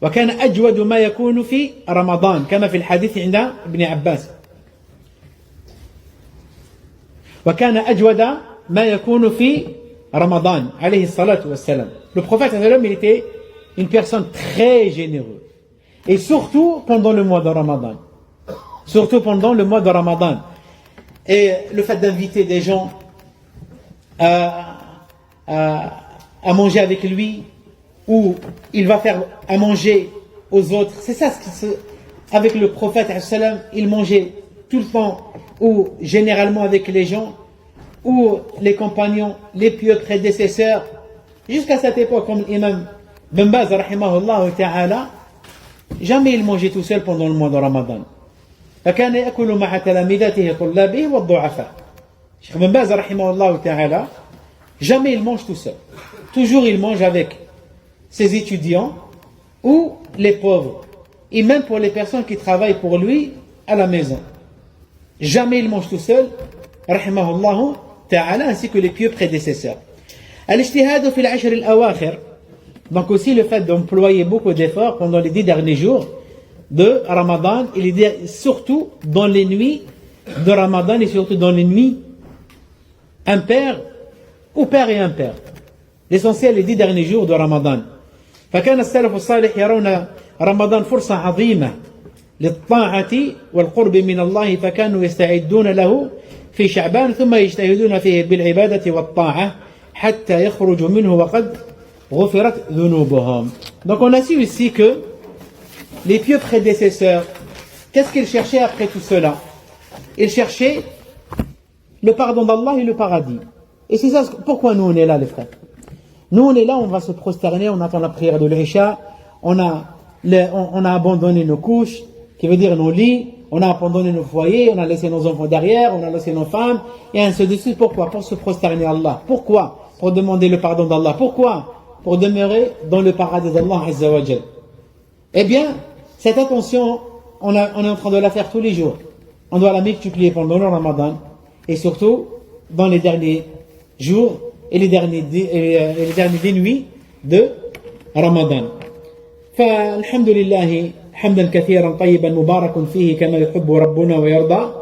وكان أجود ما يكون في رمضان كما في الحديث عند ابن عباس. وكان أجود ما يكون في رمضان عليه الصلاة والسلام. Le prophète il était une personne très généreuse, et surtout pendant le mois de Ramadan. Surtout pendant le mois de Ramadan. Et le fait d'inviter des gens à manger avec lui, ou il va faire à manger aux autres. C'est ça avec le prophète, il mangeait tout le temps, ou généralement avec les gens, ou les compagnons, les pieux prédécesseurs. Jusqu'à cette époque, comme l'imam Ben Baz, rahimahullah ta'ala, jamais il mangeait tout seul pendant le mois de Ramadan. فكان يأكل مع تلامذته طلابه والضعفاء. Cheikh Ben Baz rahimahullah ta'ala, jamais il mange tout seul. Toujours il mange avec ses étudiants ou les pauvres, et même pour les personnes qui travaillent pour lui à la maison. Jamais il mange tout seul, rahimahullah ta'ala, ainsi que les pieux prédécesseurs. Al-ijtihad fi al-ashr al-awakhir, donc aussi le fait d'employer beaucoup d'efforts pendant les 10 derniers jours de Ramadan, il est surtout dans les nuits de Ramadan, et surtout dans les nuits impaires ou père et impair. L'essentiel, les 10 derniers jours de Ramadan. فكان السلف الصالح يرون رمضان فرصة عظيمة للطاعة والقرب من الله، فكانوا يستعدون له في شعبان ثم يجتهدون فيه بالعبادة والطاعة حتى يخرجوا منه وقد غفرت ذنوبهم. Donc on a su ici que les pieux prédécesseurs, qu'est-ce qu'ils cherchaient après tout cela? Ils cherchaient le pardon d'Allah et le paradis. Et c'est ça pourquoi nous on est là, les frères. Nous on est là, on va se prosterner, on attend la prière de l'Isha, on a abandonné nos couches, qui veut dire nos lits, on a abandonné nos foyers, on a laissé nos enfants derrière, on a laissé nos femmes, et ainsi de suite. Pourquoi? Pour se prosterner à Allah. Pourquoi? Pour demander le pardon d'Allah. Pourquoi? Pour demeurer dans le paradis d'Allah Azza wa Jal. Eh bien, cette attention, on est en train de la faire tous les jours. On doit la multiplier pendant le Ramadan, et surtout dans les derniers jours et les dernières nuits de Ramadan. فالحمد لله حمدا كثيرا طيبا مباركا فيه كما يحب ربنا ويرضى.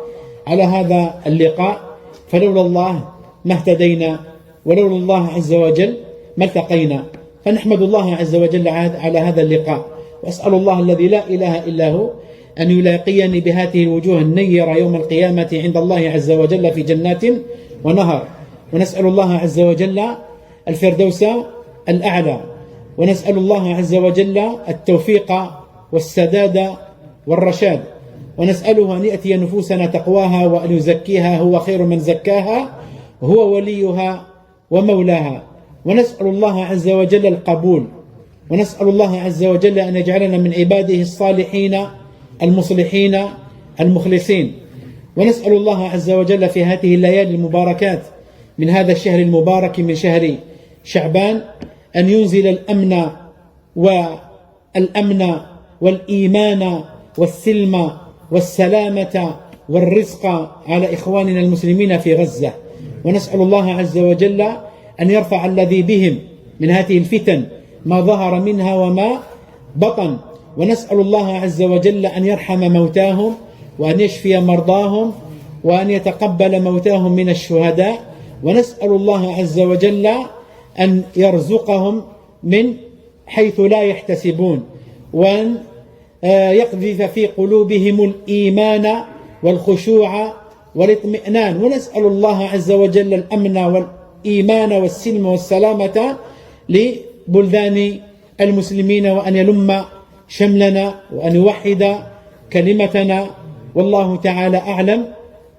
على هذا اللقاء، فلولا الله ما اهتدينا، ولولا الله عز وجل ما التقينا. فنحمد الله عز وجل على هذا اللقاء، وأسأل الله الذي لا إله إلا هو أن يلاقيني بهذه الوجوه النيرة يوم القيامة عند الله عز وجل في جنات ونهر. ونسأل الله عز وجل الفردوس الأعلى، ونسأل الله عز وجل التوفيق والسداد والرشاد، ونسأله أن يأتي نفوسنا تقواها وأن يزكيها، هو خير من زكاها، هو وليها ومولاها. ونسأل الله عز وجل القبول، ونسأل الله عز وجل أن يجعلنا من عباده الصالحين المصلحين المخلصين. ونسأل الله عز وجل في هذه الليالي المباركات من هذا الشهر المبارك، من شهر شعبان، أن ينزل الأمن والإيمان والسلم والسلامة والرزق على إخواننا المسلمين في غزة. ونسأل الله عز وجل أن يرفع الذي بهم من هذه الفتن ما ظهر منها وما بطن. ونسأل الله عز وجل أن يرحم موتاهم، وأن يشفي مرضاهم، وأن يتقبل موتاهم من الشهداء. ونسأل الله عز وجل أن يرزقهم من حيث لا يحتسبون، وأن يقذف في قلوبهم الإيمان والخشوع والاطمئنان. ونسأل الله عز وجل الأمن والإيمان والسلم والسلامة لبلدان المسلمين، وأن يلم شملنا، وأن يوحد كلمتنا، والله تعالى أعلم.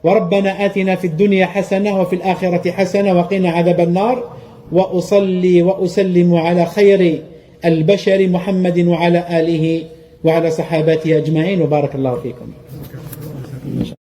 وربنا آتنا في الدنيا حسنة وفي الآخرة حسنة وقنا عذاب النار. وأصلي وأسلم على خير البشر محمد وعلى آله وعلى صحابته أجمعين، وبارك الله فيكم.